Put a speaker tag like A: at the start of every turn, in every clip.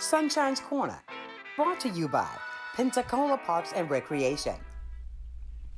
A: Sunshine's Corner, brought to you by Pensacola Parks and Recreation.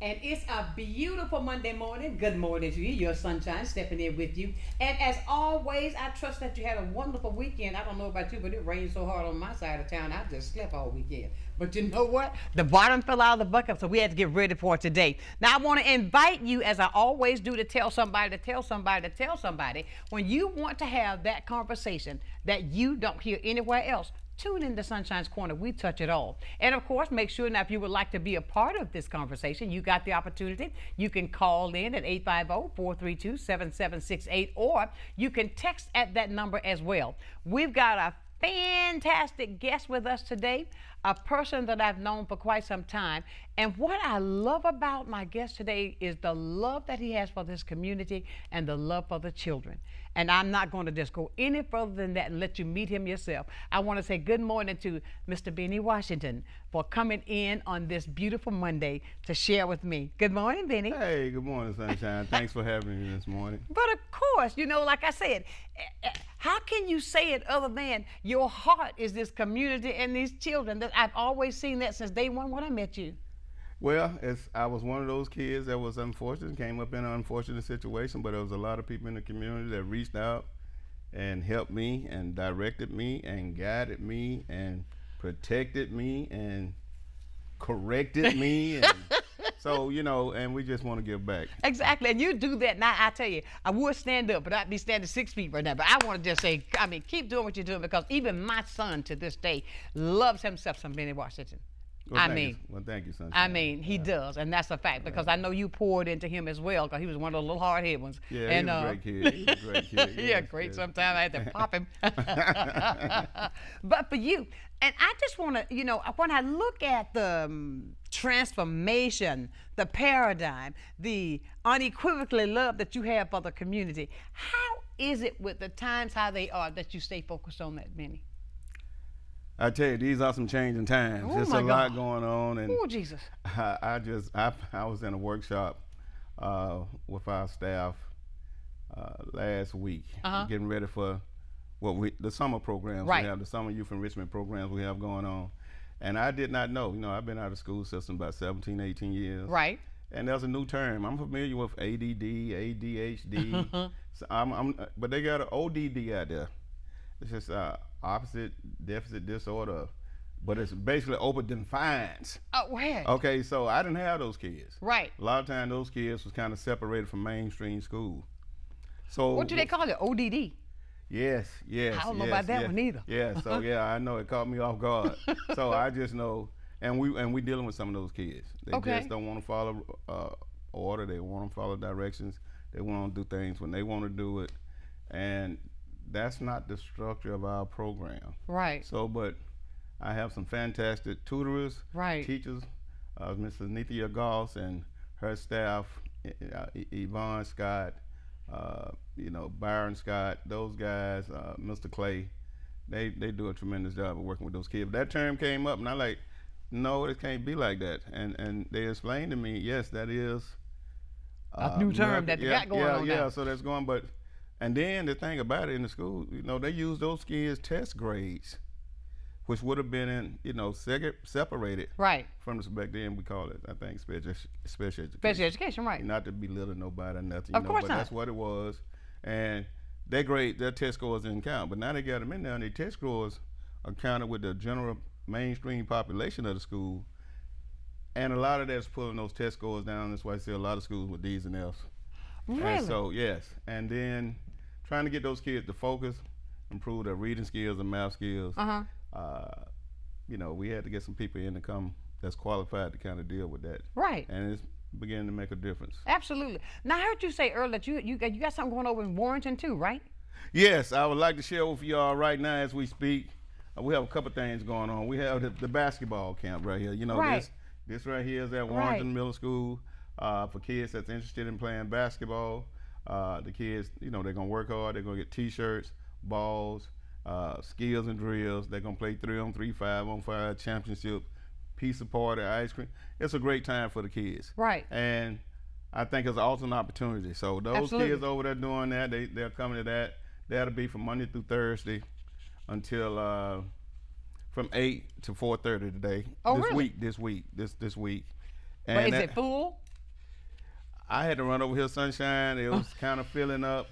B: And it's a beautiful Monday morning. Good morning to you. Your Sunshine stepping in with you. And as always, I trust that you had a wonderful weekend. I don't know about you, but it rained so hard on my side of town, I just slept all weekend. But you know what? The bottom fell out of the bucket, so we had to get ready for today. Now, I want to invite you, as I always do, to tell somebody, to tell somebody, to tell somebody. When you want to have that conversation that you don't hear anywhere else, tune in to Sunshine's Corner. We touch it all. And of course, make sure now if you would like to be a part of this conversation, you got the opportunity. You can call in at 850-432-7768, or you can text at that number as well. We've got a fantastic guest with us today, a person that I've known for quite some time. And what I love about my guest today is the love that he has for this community and the love for the children. And I'm not going to just go any further than that and let you meet him yourself. I want to say good morning to Mr. Benny Washington for coming in on this beautiful Monday to share with me. Good morning, Benny.
C: Hey, good morning, Sunshine. Thanks for having me this morning.
B: But of course, you know, like I said, how can you say it other than your heart is this community and these children? That I've always seen that since day one when I met you.
C: Well, I was one of those kids that was unfortunate, came up in an unfortunate situation, but there was a lot of people in the community that reached out and helped me and directed me and guided me and protected me and corrected me. And so, you know, and we just want to give back.
B: Exactly, and you do that. Now, I tell you, I would stand up, but I'd be standing 6 feet right now. But I want to just say, I mean, keep doing what you're doing, because even my son to this day loves himself some Benny Washington.
C: Well, thank you, Sunshine.
B: I mean, he does, and that's a fact, because I know you poured into him as well, because he was one of those little hard-headed ones.
C: Yeah, and, he was a great kid. He was a great kid.
B: Yeah, great. Yes. Sometimes I had to pop him. But for you, and I just want to, you know, when I look at the transformation, the paradigm, the unequivocally love that you have for the community, how is it with the times how they are that you stay focused on that, Benny?
C: I tell you, these are some changing times.
B: Oh,
C: There's a lot going on, and
B: oh, Jesus!
C: I was in a workshop with our staff last week, getting ready for the summer programs we have, the summer youth enrichment programs we have going on, and I did not know. You know, I've been out of the school system about 17, 18 years.
B: Right.
C: And there's a new term. I'm familiar with ADD, ADHD, but they got an ODD out there. It's just opposite deficit disorder, but it's basically over-defined.
B: Oh, where?
C: Okay, so I didn't have those kids.
B: Right.
C: A lot of times those kids was kind of separated from mainstream school. So
B: what do they call it? ODD?
C: Yes.
B: I don't know about that one either.
C: Yeah, so yeah, I know it caught me off guard. So I just know, and we dealing with some of those kids. They just don't want to follow order. They want to follow directions. They want to do things when they want to do it, and that's not the structure of our program.
B: Right.
C: So, but I have some fantastic tutors, teachers, Mrs. Nithya Goss and her staff, Yvonne Scott, you know, Byron Scott, those guys, Mr. Clay, they do a tremendous job of working with those kids. That term came up, and I like, no, it can't be like that. And they explained to me, yes, that is
B: a new term that they got going on now.
C: Yeah, so that's going, but. And then the thing about it in the school, you know, they use those kids' test grades, which would have been in, you know, separated from the, back then we call it, I think, special education.
B: Special education, right.
C: Not to belittle nobody or nothing,
B: of course not.
C: That's what it was. And their test scores didn't count. But now they got them in there, and their test scores are counted with the general mainstream population of the school. And a lot of that's pulling those test scores down. That's why I see a lot of schools with D's and F's.
B: Really?
C: And so, yes. And then trying to get those kids to focus, improve their reading skills and math skills. You know, we had to get some people in to come that's qualified to kind of deal with that.
B: Right.
C: And it's beginning to make a difference.
B: Absolutely. Now, I heard you say earlier that you got something going over in Warrenton too, right?
C: Yes, I would like to share with y'all right now as we speak. We have a couple things going on. We have the basketball camp right here. You know, this right here is at Warrenton Middle School for kids that's interested in playing basketball. The kids, you know, they're gonna work hard. They're gonna get T-shirts, balls, skills and drills. They're gonna play 3-on-3, 5-on-5 championship, pizza party, ice cream. It's a great time for the kids.
B: Right.
C: And I think it's also an opportunity. So those kids over there doing that, they're coming to that. That'll be from Monday through Thursday until from 8 to 4:30 today.
B: Oh,
C: this
B: really?
C: This week.
B: But
C: And
B: is it full?
C: I had to run over here, Sonshine. It was kind of filling up.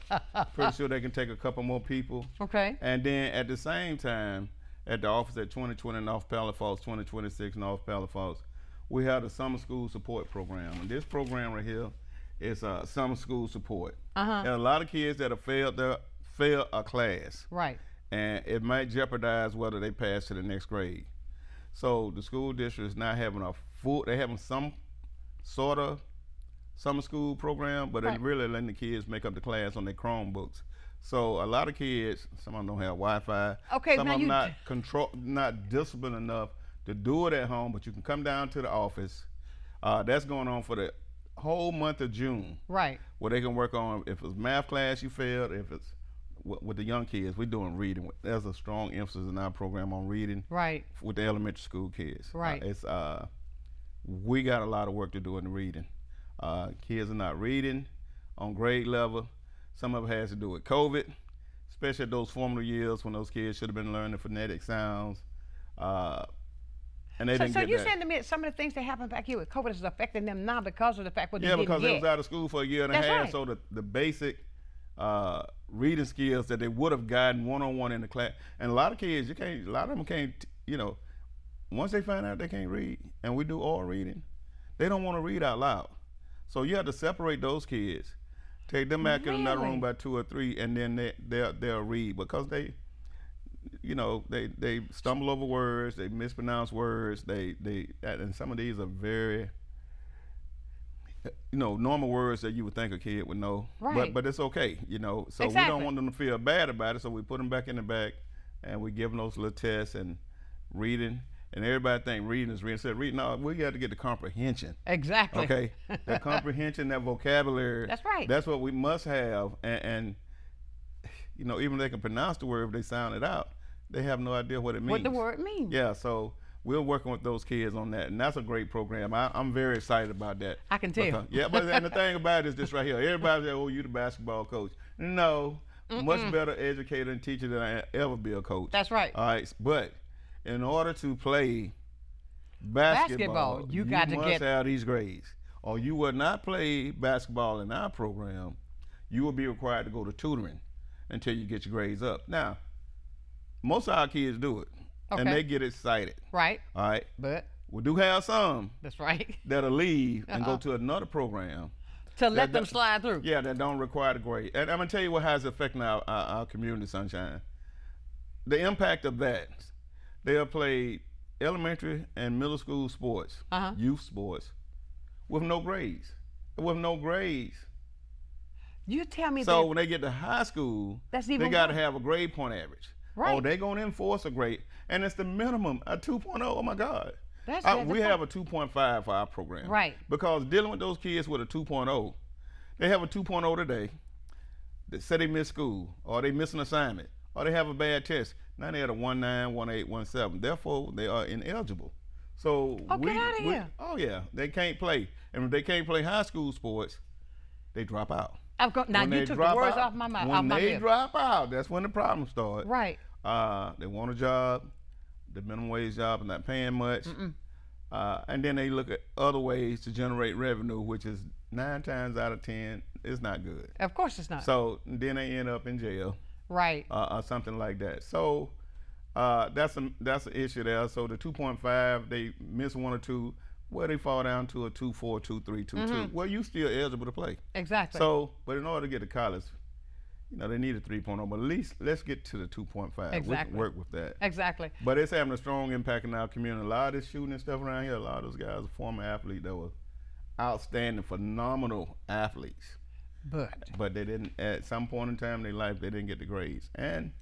C: Pretty sure they can take a couple more people.
B: Okay.
C: And then at the same time, at the office at 2020 North Palafox, 2026 North Palafox, we have the summer school support program. And this program right here is summer school support. There are a lot of kids that have failed a class.
B: Right.
C: And it might jeopardize whether they pass to the next grade. So the school district is not having they're having some sort of summer school program, but they're really letting the kids make up the class on their Chromebooks. So a lot of kids, some of them don't have Wi-Fi.
B: Okay,
C: some
B: now
C: of them not disciplined enough to do it at home, but you can come down to the office. That's going on for the whole month of June.
B: Right.
C: Where they can work on, if it's math class you failed, if it's with the young kids, we're doing reading. There's a strong emphasis in our program on reading.
B: Right.
C: With the elementary school kids.
B: Right.
C: We got a lot of work to do in the reading. Kids are not reading on grade level. Some of it has to do with COVID, especially those formative years when those kids should have been learning phonetic sounds. And they didn't
B: so
C: get
B: you're
C: that.
B: saying to me some of the things that happened back here with COVID is affecting them now because of the fact what they
C: Yeah,
B: didn't
C: because
B: get.
C: they was out of school for a year and a
B: That's
C: half,
B: right.
C: so the basic reading skills that they would have gotten one-on-one in the class. And a lot of kids, a lot of them can't, once they find out they can't read, and we do oral reading, they don't want to read out loud. So you have to separate those kids, take them back in another room by 2 or 3, and then they'll read, because they stumble over words, they mispronounce words, and some of these are very, normal words that you would think a kid would know.
B: Right.
C: But it's okay, So
B: Exactly.
C: we don't want them to feel bad about it, so we put them back in the back, and we give them those little tests and reading. And everybody think reading is reading. So reading, no, we got to get the comprehension.
B: Exactly.
C: Okay, that comprehension, that vocabulary.
B: That's right.
C: That's what we must have. And even if they can pronounce the word, if they sound it out, they have no idea what it means.
B: What the word means.
C: Yeah, so we're working with those kids on that, and that's a great program. I'm very excited about that.
B: I can tell.
C: Yeah, but and the thing about it is this right here. Everybody says, "Oh, you the basketball coach." No, much better educator and teacher than I ever be a coach.
B: That's right.
C: All right, but in order to play basketball,
B: you got to
C: must have these grades, or you will not play basketball in our program. You will be required to go to tutoring until you get your grades up. Now, most of our kids do it, and they get excited.
B: Right.
C: All right.
B: But
C: we do have some
B: that's right.
C: that'll leave and go to another program
B: To let them slide through.
C: Yeah, that don't require the grade. And I'm gonna tell you what has affected our community, Sonshine. The impact of that. They have played elementary and middle school sports, youth sports, with no grades.
B: You tell me
C: So when they get to high school, they got to have a grade point average.
B: Right.
C: Oh, they're going to enforce a grade. And it's the minimum, a 2.0. Oh, my God. We have a 2.5 for our program.
B: Right.
C: Because dealing with those kids with a 2.0, they have a 2.0 today. They say they miss school, or they miss an assignment, or they have a bad test. Now they had a 1.9, 1.8, 1.7. Therefore, they are ineligible. So
B: get out of here.
C: Oh, yeah. They can't play. And if they can't play high school sports, they drop out.
B: Now you took the words off my mouth.
C: When they drop out, that's when the problems start.
B: Right.
C: They want a job, the minimum wage job, and not paying much. And then they look at other ways to generate revenue, which is 9 times out of 10 is not good.
B: Of course it's not.
C: So then they end up in jail.
B: Right.
C: Or something like that. So that's an issue there. So the 2.5, they miss 1 or 2. Well, they fall down to a 2.4, 2.3, 2.2. Well, you still eligible to play.
B: Exactly.
C: So, but in order to get to college, they need a 3.0. But at least let's get to the 2.5.
B: Exactly.
C: We can work with that.
B: Exactly.
C: But it's having a strong impact in our community. A lot of this shooting and stuff around here, a lot of those guys are former athletes that were outstanding, phenomenal athletes. But they didn't, at some point in time in their life, they didn't get the grades. And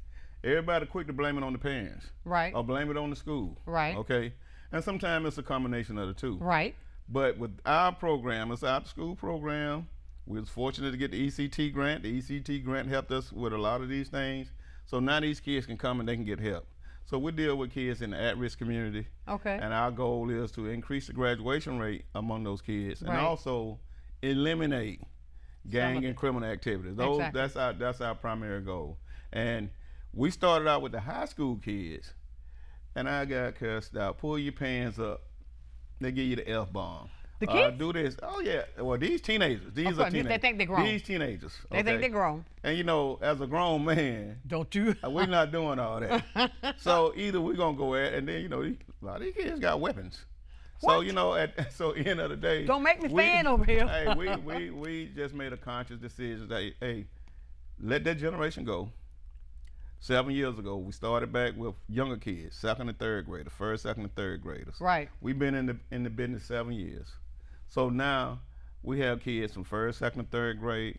C: everybody quick to blame it on the parents.
B: Right.
C: Or blame it on the school.
B: Right.
C: Okay. And sometimes it's a combination of the two.
B: Right.
C: But with our program, it's our school program. We was fortunate to get the ECT grant. The ECT grant helped us with a lot of these things. So now these kids can come and they can get help. So we deal with kids in the at-risk community.
B: Okay.
C: And our goal is to increase the graduation rate among those kids, and
B: Right.
C: also eliminate gang and criminal activities.
B: Exactly.
C: That's our primary goal. And we started out with the high school kids. and I got cussed out. Pull your pants up. They give you the F-bomb.
B: The kids?
C: Do this. Oh, yeah. Well, these teenagers. These are teenagers.
B: They think they're grown.
C: These teenagers.
B: They think they're grown.
C: And, you know, as a grown man.
B: Don't you?
C: We're not doing all that. So either we're going to go at it, and then, you know, a lot of these kids got weapons.
B: What?
C: So, you know, at end of the day.
B: Don't make me fan over here.
C: Hey, we just made a conscious decision that, hey, let that generation go. 7 years ago, we started back with younger kids, second and third graders, first, second, and third graders.
B: Right.
C: We've been in the business 7 years. So now we have kids from first, second, and third grade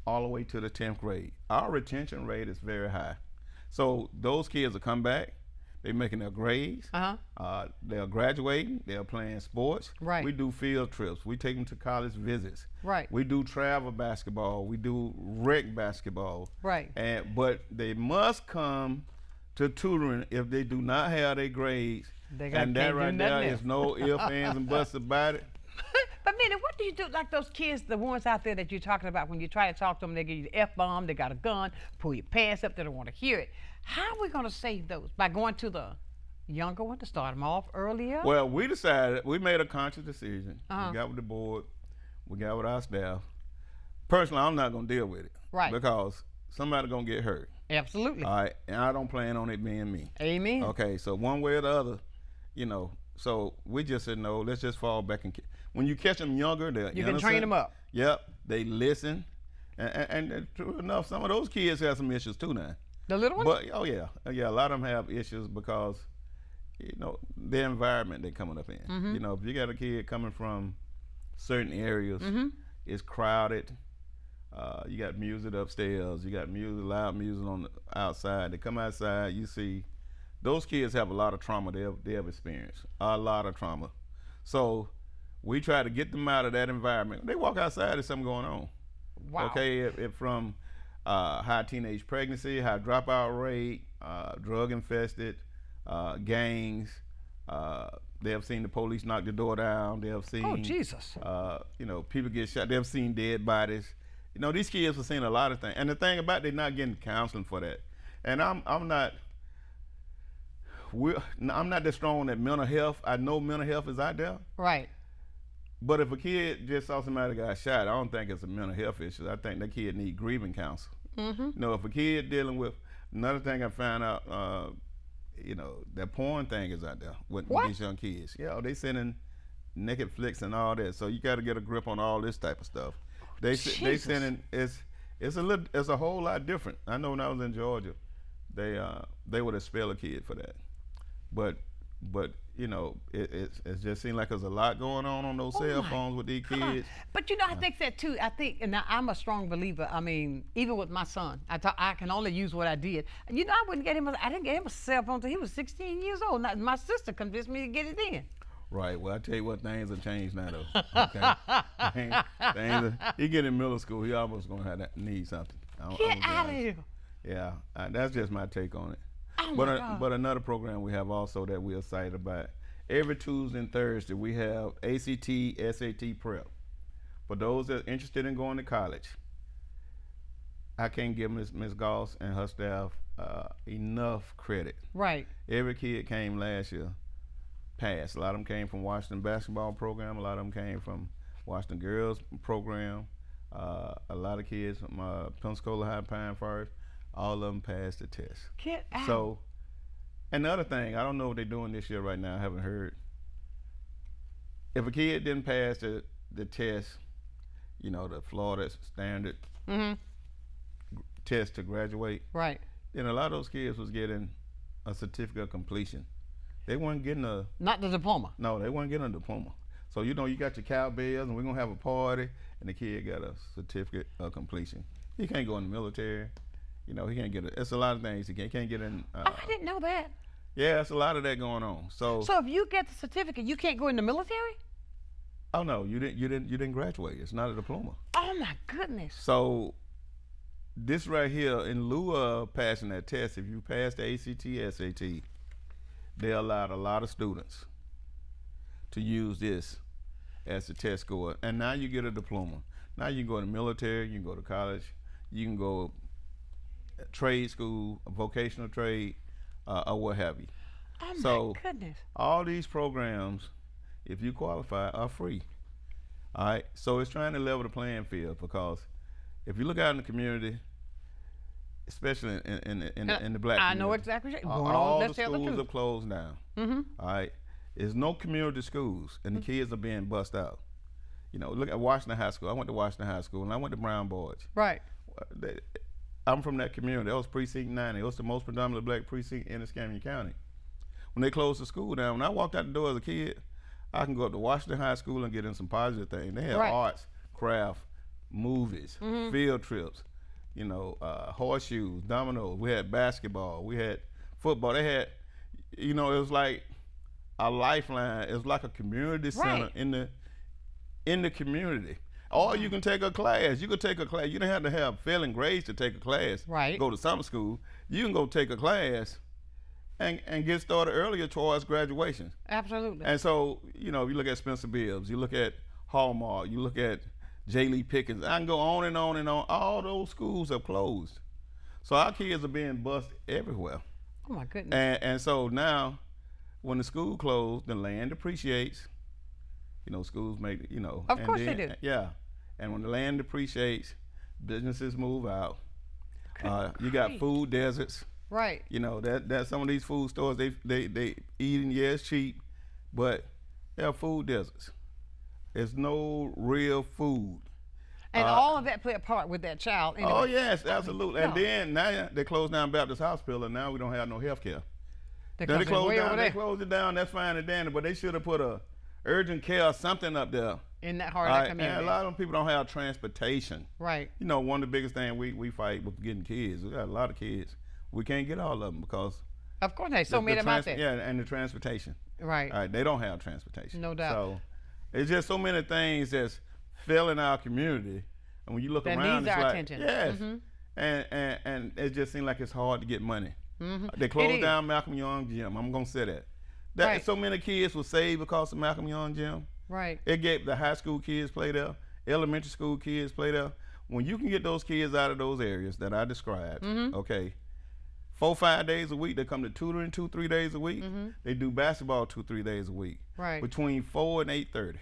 C: all the way to the 10th grade. Our retention rate is very high. So those kids will come back, they're making their grades, they're graduating, they're playing sports.
B: Right.
C: We do field trips, we take them to college visits.
B: Right.
C: We do travel basketball, we do rec basketball.
B: Right.
C: But they must come to tutoring if they do not have their grades. And that right there is no ifs, ands, and buts about it.
B: But Minnie, what do you do, like those kids, the ones out there that you're talking about, when you try to talk to them, they give you the F-bomb, they got a gun, pull your pants up, they don't want to hear it. How are we going to save those? By going to the younger one to start them off earlier?
C: Well, we decided, we made a conscious decision. We got with the board, we got with our staff. Personally, I'm not going to deal with it.
B: Right.
C: Because somebody's going to get hurt.
B: Absolutely.
C: All right, and I don't plan on it being me.
B: Amen.
C: Okay, so one way or the other, you know, so we just said, no, let's just fall back and when you catch them younger, they're
B: you can train them up.
C: Yep, they listen, and true enough, some of those kids have some issues too now.
B: The little ones?
C: But oh yeah, a lot of them have issues because, you know, the environment they're coming up in. You know, if you got a kid coming from certain areas, it's crowded. You got music upstairs, you got music, loud music on the outside. They come outside, you see, those kids have a lot of trauma they have experienced, a lot of trauma. So we try to get them out of that environment. They walk outside, there's something going on.
B: Wow.
C: Okay, if from high teenage pregnancy, high dropout rate, drug infested, gangs. They have seen the police knock the door down. They have seen,
B: oh Jesus,
C: you know, people get shot. They have seen dead bodies. You know, these kids have seen a lot of things. And the thing about it, they're not getting counseling for that. And I'm not that strong at mental health. I know mental health is out there.
B: right.
C: But if a kid just saw somebody got shot, I don't think it's a mental health issue. I think that kid need grieving counsel. You know, if a kid dealing with, another thing I found out, you know, that porn thing is out there with these young kids. Yeah, they sending naked flicks and all that. So you got to get a grip on all this type of stuff. They sending, it's a whole lot different. I know when I was in Georgia, they would expel a kid for that. But you know, it just seemed like there's a lot going on those cell phones with these kids.
B: But you know, I think that too. I think, and I'm a strong believer. I mean, even with my son, I can only use what I did. You know, I didn't get him a cell phone until he was 16 years old. Now, my sister convinced me to get it in.
C: Right. Well, I tell you what, things have changed now, though. Okay. He get in middle school, he almost gonna have need something.
B: Get out of here.
C: Yeah, that's just my take on it.
B: Oh
C: But another program we have also that we're excited about. Every Tuesday and Thursday we have ACT, SAT prep. For those that are interested in going to college, I can't give Ms. Goss and her staff enough credit.
B: Right.
C: Every kid came last year, passed. A lot of them came from Washington basketball program. A lot of them came from Washington girls program. A lot of kids from Pensacola High Pine Forest. All of them passed the test.
B: Get out.
C: So, and the other thing, I don't know what they're doing this year right now. I haven't heard. If a kid didn't pass the test, you know, the Florida standard test to graduate,
B: right,
C: then a lot of those kids was getting a certificate of completion. They weren't getting
B: not the diploma.
C: No, they weren't getting a diploma. So, you know, you got your cowbells and we're going to have a party and the kid got a certificate of completion. He can't go in the military. You know, he can't get it. It's a lot of things he can't get in.
B: Oh, I didn't know that.
C: Yeah, it's a lot of that going on. So
B: if you get the certificate, you can't go in the military?
C: Oh no, you didn't graduate. It's not a diploma.
B: Oh my goodness.
C: So this right here, in lieu of passing that test, if you pass the ACT, SAT, they allowed a lot of students to use this as the test score. And now you get a diploma. Now you can go to the military, you can go to college, you can go trade school, vocational trade, or what have you.
B: Oh,
C: so
B: my goodness.
C: all these programs, if you qualify, are free. All right. So it's trying to level the playing field, because if you look out in the community, especially in the black community,
B: I know exactly what you're going on.
C: all
B: Let's
C: the
B: tell the
C: schools
B: truth.
C: have closed down. All right. There's no community schools, and the kids are being bussed out. You know, look at Washington High School. I went to Washington High School, and I went to Brown Boys.
B: Right.
C: I'm from that community. That was Precinct 90. It was the most predominantly black precinct in Escambia County. When they closed the school down, when I walked out the door as a kid, I can go up to Washington High School and get in some positive things. They had arts, craft, movies, field trips, you know, horseshoes, dominoes. We had basketball. We had football. They had, you know, it was like a lifeline. It was like a community center in the community. Or you can take a class. You could take a class. You don't have to have failing grades to take a class.
B: Right.
C: Go to summer school. You can go take a class and get started earlier towards graduation.
B: Absolutely.
C: And so, you know, if you look at Spencer Bibbs, you look at Hallmark, you look at J. Lee Pickens, I can go on and on and on. All those schools have closed. So our kids are being bused everywhere.
B: Oh, my goodness.
C: And so now, when the school closed, the land depreciates. You know, schools make, you know.
B: Of course they do.
C: Yeah. And when the land depreciates, businesses move out. You got food deserts.
B: Right.
C: You know, that some of these food stores, they eating, yeah, it's cheap, but they're food deserts. There's no real food.
B: And all of that play a part with that child. Anyway.
C: Oh, yes, absolutely. And
B: no.
C: then now they closed down Baptist Hospital, and now we don't have no health care. They closed it down, that's fine and dandy, but they should have put a urgent care or something up there.
B: In that heart of the community.
C: And a lot of them people don't have transportation.
B: Right.
C: You know, one of the biggest things we fight with getting kids, we got a lot of kids. We can't get all of them because
B: of course there's so many of them out there.
C: Yeah, and the transportation.
B: Right.
C: All right, they don't have transportation.
B: No doubt.
C: So it's just so many things that's failing our community, and when you look
B: that
C: around,
B: needs
C: it's
B: our
C: like
B: attention.
C: yes, and it just seems like it's hard to get money. They
B: It
C: closed
B: is.
C: down Malcolm Young Gym. I'm gonna say that.
B: Right.
C: So many kids were saved because of Malcolm Young Gym.
B: Right.
C: It gave the high school kids play there, elementary school kids play there. When you can get those kids out of those areas that I described, okay, 4-5 days a week, they come to tutoring 2-3 days a week. They do basketball 2-3 days a week.
B: Right.
C: Between 4 and 8:30.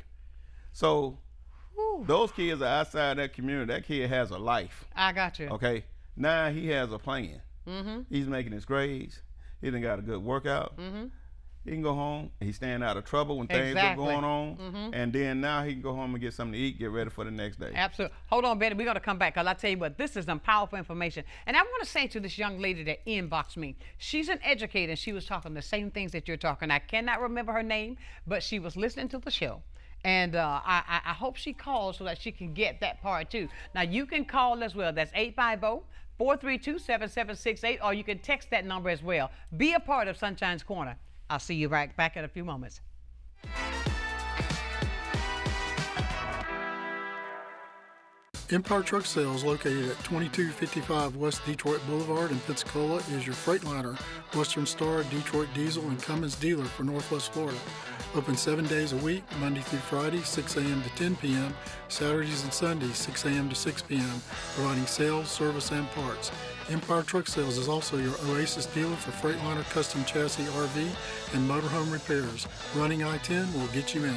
C: So those kids are outside that community. That kid has a life.
B: I got you.
C: Okay. Now he has a plan. He's making his grades. He done got a good workout. He can go home. He's staying out of trouble when things are going on. And then now he can go home and get something to eat, get ready for the next day.
B: Absolutely. Hold on, Betty. We're going to come back because I tell you what, this is some powerful information. And I want to say to this young lady that inboxed me, she's an educator and she was talking the same things that you're talking. I cannot remember her name, but she was listening to the show. And I hope she calls so that she can get that part too. Now, you can call as well. That's 850-432-7768, or you can text that number as well. Be a part of Sunshine's Corner. I'll see you right back in a few moments.
D: Empire Truck Sales, located at 2255 West Detroit Boulevard in Pensacola, is your Freightliner, Western Star, Detroit Diesel, and Cummins dealer for Northwest Florida. Open 7 days a week, Monday through Friday, 6 a.m. to 10 p.m., Saturdays and Sundays, 6 a.m. to 6 p.m., providing sales, service, and parts. Empire Truck Sales is also your Oasis dealer for Freightliner custom chassis RV and motorhome repairs. Running I-10 will get you in.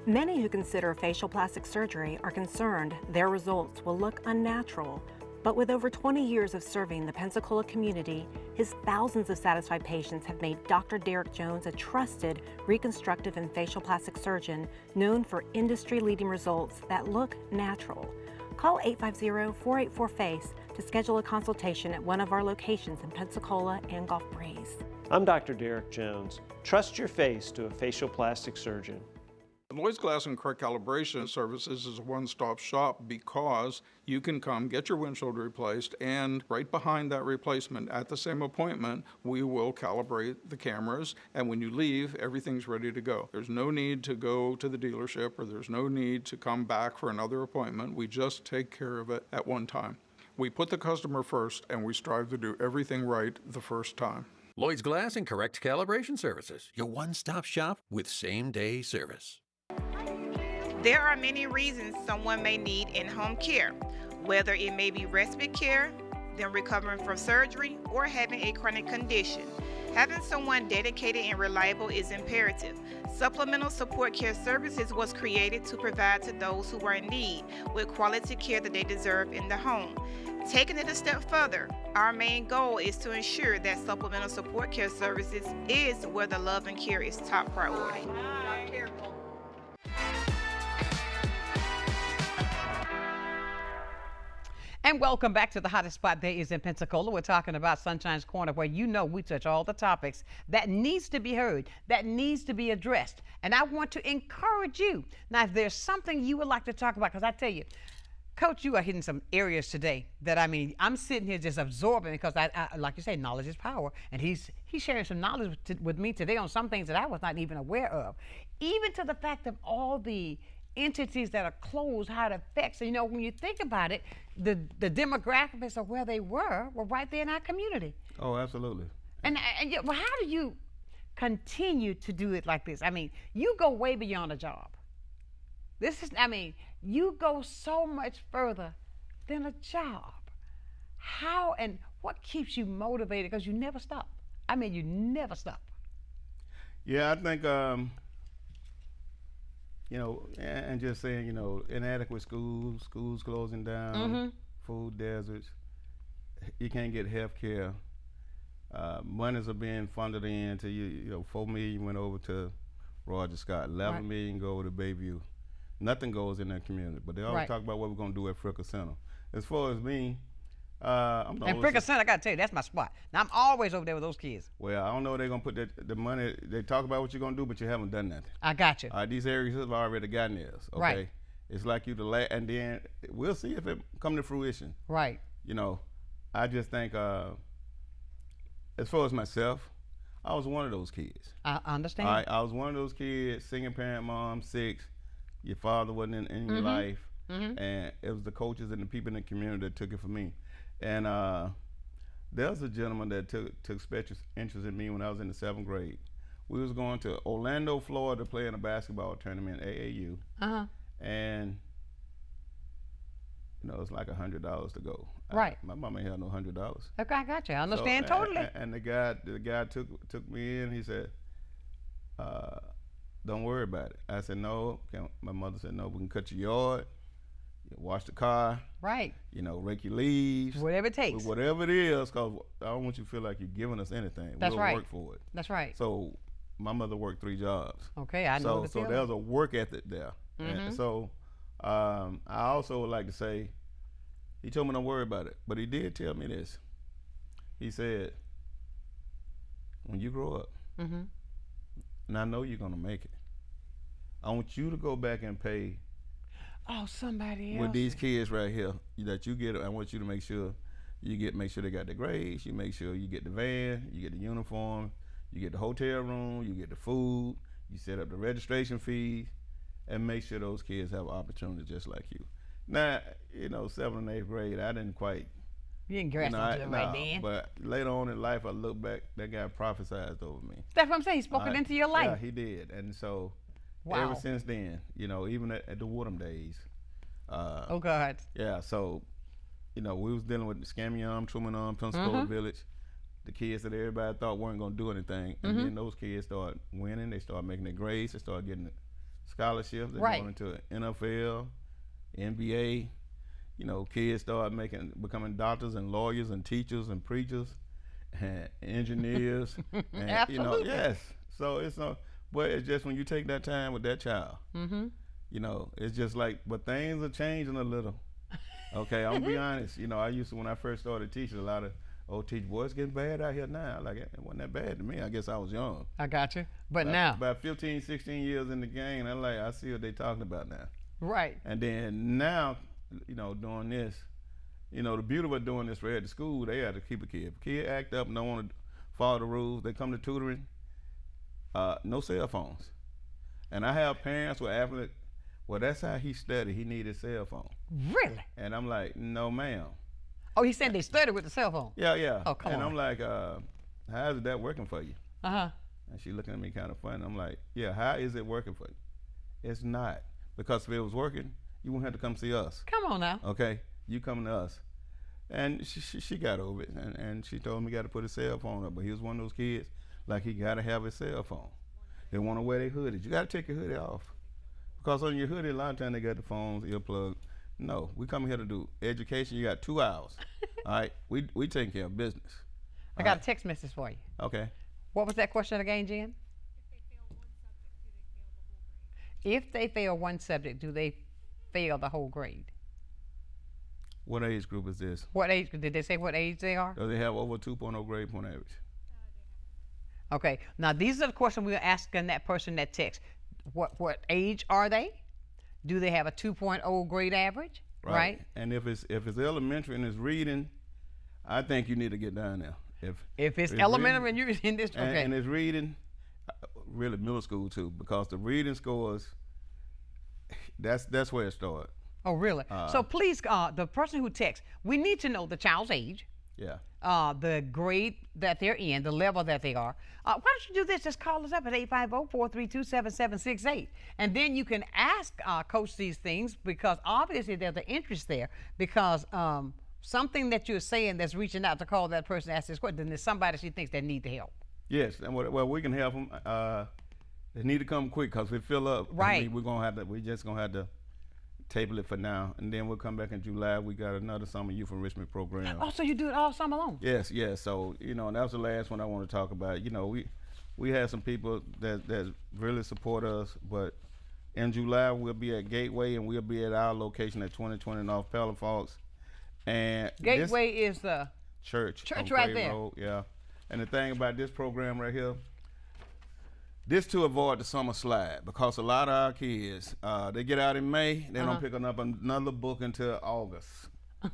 E: Many who consider facial plastic surgery are concerned their results will look unnatural. But with over 20 years of serving the Pensacola community, his thousands of satisfied patients have made Dr. Derek Jones a trusted reconstructive and facial plastic surgeon known for industry-leading results that look natural. Call 850-484-FACE to schedule a consultation at one of our locations in Pensacola and Gulf Breeze.
F: I'm Dr. Derek Jones. Trust your face to a facial plastic surgeon.
G: Lloyd's Glass and Correct Calibration Services is a one-stop shop because you can come get your windshield replaced, and right behind that replacement at the same appointment, we will calibrate the cameras, and when you leave, everything's ready to go. There's no need to go to the dealership, or there's no need to come back for another appointment. We just take care of it at one time. We put the customer first, and we strive to do everything right the first time.
H: Lloyd's Glass and Correct Calibration Services, your one-stop shop with same-day service.
I: There are many reasons someone may need in-home care, whether it may be respite care, them recovering from surgery, or having a chronic condition. Having someone dedicated and reliable is imperative. Supplemental Support Care Services was created to provide to those who are in need with quality care that they deserve in the home. Taking it a step further, our main goal is to ensure that Supplemental Support Care Services is where the love and care is top priority.
B: And welcome back to the hottest spot there is in Pensacola. We're talking about Sunshine's Corner, where you know we touch all the topics that needs to be heard, that needs to be addressed. And I want to encourage you. Now, if there's something you would like to talk about, because I tell you, Coach, you are hitting some areas today that, I mean, I'm sitting here just absorbing, because I like you say, knowledge is power. And he's sharing some knowledge with me today on some things that I was not even aware of. Even to the fact of all the entities that are closed, how it affects. You know, when you think about it, the demographics of where they were right there in our community.
C: Oh, absolutely.
B: And well, how do you continue to do it like this? I mean, you go way beyond a job. This is, I mean, you go so much further than a job. How and what keeps you motivated? Because you never stop. I mean, you never stop.
C: Yeah, I think, you know, and just saying, you know, inadequate schools closing down, food deserts, you can't get health care. Monies are being funded into, you know, $4 million went over to Roger Scott, $11 million go to Bayview. Nothing goes in that community, but they always talk about what we're going to do at Fricker Center. As far as me, I'm the
B: and Fricker Center, I got to tell you, that's my spot. Now, I'm always over there with those kids.
C: Well, I don't know if they're going to put the money, they talk about what you're going to do, but you haven't done nothing.
B: I got you.
C: These areas have already gotten theirs, okay?
B: Right.
C: It's like you and then we'll see if it come to fruition.
B: Right.
C: You know, I just think, as far as myself, I was one of those kids.
B: I understand.
C: I was one of those kids, single parent mom, 6, your father wasn't in your life, and it was the coaches and the people in the community that took it for me. And there was a gentleman that took special interest in me when I was in the 7th grade. We was going to Orlando, Florida to play in a basketball tournament, AAU. And, you know, it's like $100 to go.
B: Right.
C: My mama ain't had no $100.
B: Okay, I got you. I understand totally.
C: And the guy took me in. He said, don't worry about it. I said, no. My mother said, no, we can cut your yard, wash the car.
B: Right.
C: You know, rake your leaves.
B: Whatever it takes.
C: Whatever it is, because I don't want you to feel like you're giving us anything.
B: That's right.
C: We'll work for it.
B: That's right.
C: So my mother worked 3 jobs.
B: Okay, I know the
C: So
B: feeling.
C: there's a work ethic there. And so I also would like to say, he told me don't worry about it, but he did tell me this. He said, when you grow up, and I know you're going to make it, I want you to go back and pay
B: somebody else
C: with these kids right here that you get. I want you to make sure they got the grades, you make sure you get the van, you get the uniform, you get the hotel room, you get the food, you set up the registration fees, and make sure those kids have opportunities just like you. Now, you know, 7th and 8th grade, I didn't quite.
B: You didn't grasp it right then.
C: But later on in life, I look back, that guy prophesied over me.
B: That's what I'm saying. He spoke it into your life.
C: Yeah, he did. And so, ever since then, you know, even at the Woodham days.
B: Oh, God.
C: Yeah, so, you know, we was dealing with Scamium, Trumanum, Pensacola Village, the kids that everybody thought weren't going to do anything. And then those kids started winning. They started making their grades. They started getting scholarships. They going into NFL, NBA. You know, kids started becoming doctors and lawyers and teachers and preachers and engineers. And,
B: Absolutely.
C: You know, yes. So but it's just when you take that time with that child, you know, it's just like, but things are changing a little. Okay, I'm gonna be honest. You know, I used to, when I first started teaching, a lot of old teachers, boy, it's getting bad out here now. Like, it wasn't that bad to me. I guess I was young.
B: I got you. But now.
C: About 15, 16 years in the game, I see what they talking about now.
B: Right.
C: And then now, you know, doing this, you know, the beauty of doing this right at the school, they have to keep a kid. If a kid act up and don't want to follow the rules, they come to tutoring, no cell phones. And I have parents with athletes, well, that's how he studied. He needed a cell phone.
B: Really?
C: And I'm like, no, ma'am.
B: Oh, he said they studied with the cell phone?
C: Yeah.
B: Oh, come on.
C: And I'm like, how is that working for you?
B: And
C: she looking at me kind of funny. I'm like, yeah, how is it working for you? It's not. Because if it was working, you wouldn't have to come see us.
B: Come on now.
C: Okay? You coming to us. And she got over it, and she told me he got to put his cell phone up. But he was one of those kids, like he got to have his cell phone. They want to wear their hoodies. You got to take your hoodie off. Because on your hoodie, a lot of times they got the phones, earplugged. No, we come here to do education. You got 2 hours. All right, we taking care of business.
B: I got a text message for you.
C: Okay.
B: What was that question again, Jen? If they fail one subject, do they fail the whole grade?
C: What age group is this?
B: What age? Did they say what age they are?
C: Do they have over 2.0 grade point average?
B: Okay. Now these are the questions we are asking that person that text. What age are they? Do they have a 2.0 grade average? Right.
C: And if it's elementary and it's reading, I think you need to get down there.
B: If it's elementary and you're in this, okay.
C: And it's reading, really middle school too, because the reading scores, that's where it starts.
B: Oh, really? So please, the person who texts, we need to know the child's age.
C: Yeah.
B: The grade that they're in, the level that they are. Why don't you do this? Just call us up at 850-432-7768. And then you can ask Coach these things, because obviously there's an interest there, because something that you're saying that's reaching out to call that person, ask this question, then there's somebody she thinks that need the help.
C: Yes, and well, we can help them. They need to come quick, because if it fill up,
B: right.
C: I mean, we're just gonna have to table it for now, and then we'll come back in July. We got another summer youth enrichment program.
B: Oh, so you do it all summer long?
C: Yes. So and that was the last one I want to talk about. We had some people that really support us, but in July we'll be at Gateway, and we'll be at our location at 2020 North Palafox. And
B: Gateway is the
C: church
B: right there.
C: Road, yeah. And the thing about this program right here, this to avoid the summer slide, because a lot of our kids, they get out in May, they don't pick up another book until August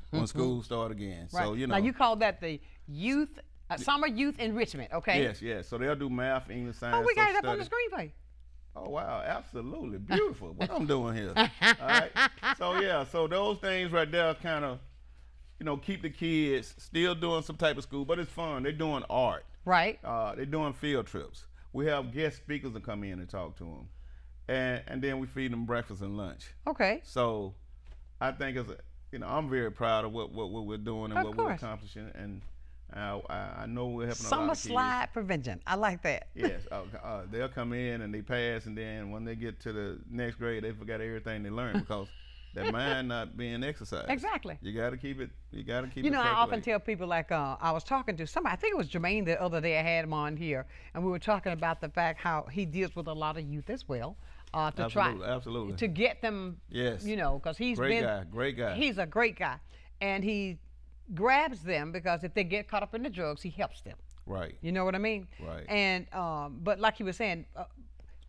C: when school start again.
B: Right.
C: So
B: now you call that the youth summer youth enrichment, okay?
C: Yes. So they'll do math, English, science.
B: Oh, we got it up
C: study.
B: on the screen for you.
C: Oh wow, absolutely beautiful. What I'm doing here. All right. So those things right there kind of, keep the kids still doing some type of school, but it's fun. They're doing art.
B: Right.
C: They're doing field trips. We have guest speakers that come in and talk to them, and then we feed them breakfast and lunch.
B: Okay.
C: So, I think I'm very proud of what we're doing and
B: of
C: what
B: course.
C: we're accomplishing, and I know we're helping
B: Summer
C: a lot of kids.
B: slide prevention. I like that.
C: Yes. They'll come in and they pass, and then when they get to the next grade, they forgot everything they learned, because their mind not being exercised.
B: Exactly.
C: You got to keep it.
B: I often tell people, like I was talking to somebody, I think it was Jermaine the other day, I had him on here, and we were talking about the fact how he deals with a lot of youth as well.
C: Absolutely.
B: To get them,
C: yes.
B: Because he's
C: great guy.
B: He's a great guy, and he grabs them, because if they get caught up in the drugs, he helps them.
C: Right.
B: You know what I mean?
C: Right.
B: And but like he was saying,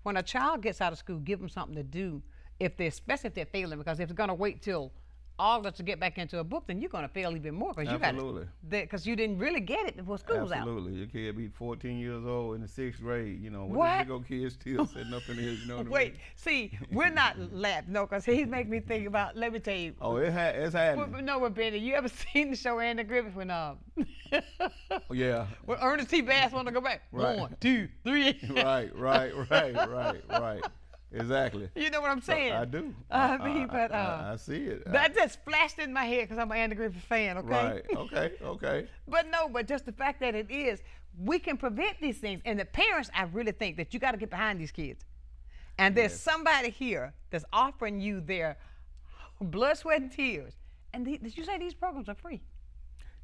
B: when a child gets out of school, give them something to do. Especially if they're failing, because if they're going to wait till August to get back into a book, then you're going to fail even more, because you didn't really get it before school's out.
C: Absolutely. Your kid be 14 years old in the 6th grade.
B: What?
C: Big old kids still sitting up in here. You know what I mean?
B: Wait, see, we're not laughing, no, because he's making me think about. Let me tell you.
C: Oh, it's happening.
B: No, but Benny, you ever seen the show Andy Griffith when
C: yeah.
B: When Ernest T. Bass want to go back?
C: Right.
B: 1, 2, 3.
C: Right. Exactly.
B: You know what I'm saying?
C: I do.
B: I
C: see it.
B: That just flashed in my head because I'm an Andy Griffith fan. Okay.
C: Right. Okay.
B: But just the fact that it is, we can prevent these things. And the parents, I really think that you got to get behind these kids. And there's somebody here that's offering you their blood, sweat, and tears. And did you say these programs are free?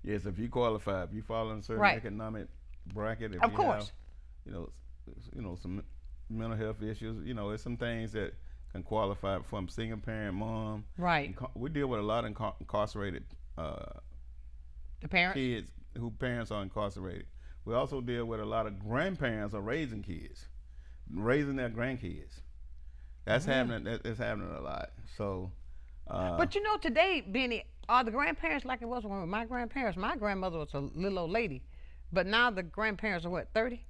C: Yes, if you qualify, if you fall in a certain economic bracket, if
B: of
C: you
B: course.
C: have, some mental health issues, there's some things that can qualify from single parent mom.
B: Right.
C: We deal with a lot of incarcerated
B: the parents?
C: Kids whose parents are incarcerated. We also deal with a lot of grandparents are raising their grandkids. That's happening. That's happening a lot. So.
B: But today, Benny, are the grandparents like it was when my grandparents? My grandmother was a little old lady, but now the grandparents are what, 30?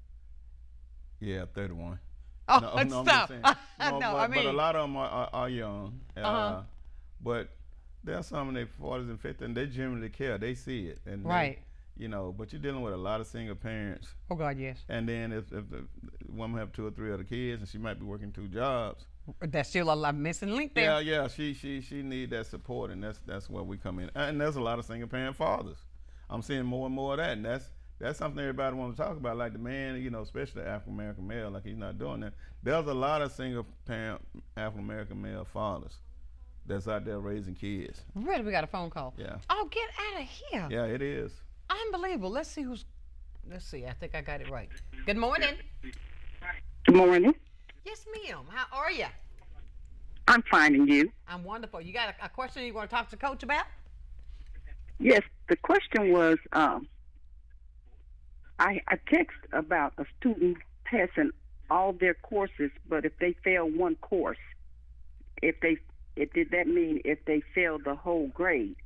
C: Yeah, 31.
B: Oh,
C: no,
B: stop.
C: But a lot of them are young. But there are some in their 40s and 50s, and they generally care. They see it. And
B: right.
C: But you're dealing with a lot of single parents.
B: Oh, God, yes.
C: And then if the woman have 2 or 3 other kids, and she might be working 2 jobs,
B: That's still a missing link there.
C: Yeah. She need that support, and that's where we come in. And there's a lot of single parent fathers. I'm seeing more and more of that, and that's something everybody wants to talk about. Like the man, you know, especially the African American male, like he's not doing that. There's a lot of single parent African American male fathers that's out there raising kids.
B: Really, we got a phone call.
C: Yeah.
B: Oh, get out of here.
C: Yeah, it is.
B: Unbelievable. Let's see. I think I got it right. Good morning.
J: Good morning.
B: Yes, ma'am. How are you?
J: I'm fine, and you?
B: I'm wonderful. You got a question you want to talk to Coach about?
J: Yes, the question was, I text about a student passing all their courses, but if they fail one course, did that mean if they failed the whole grade?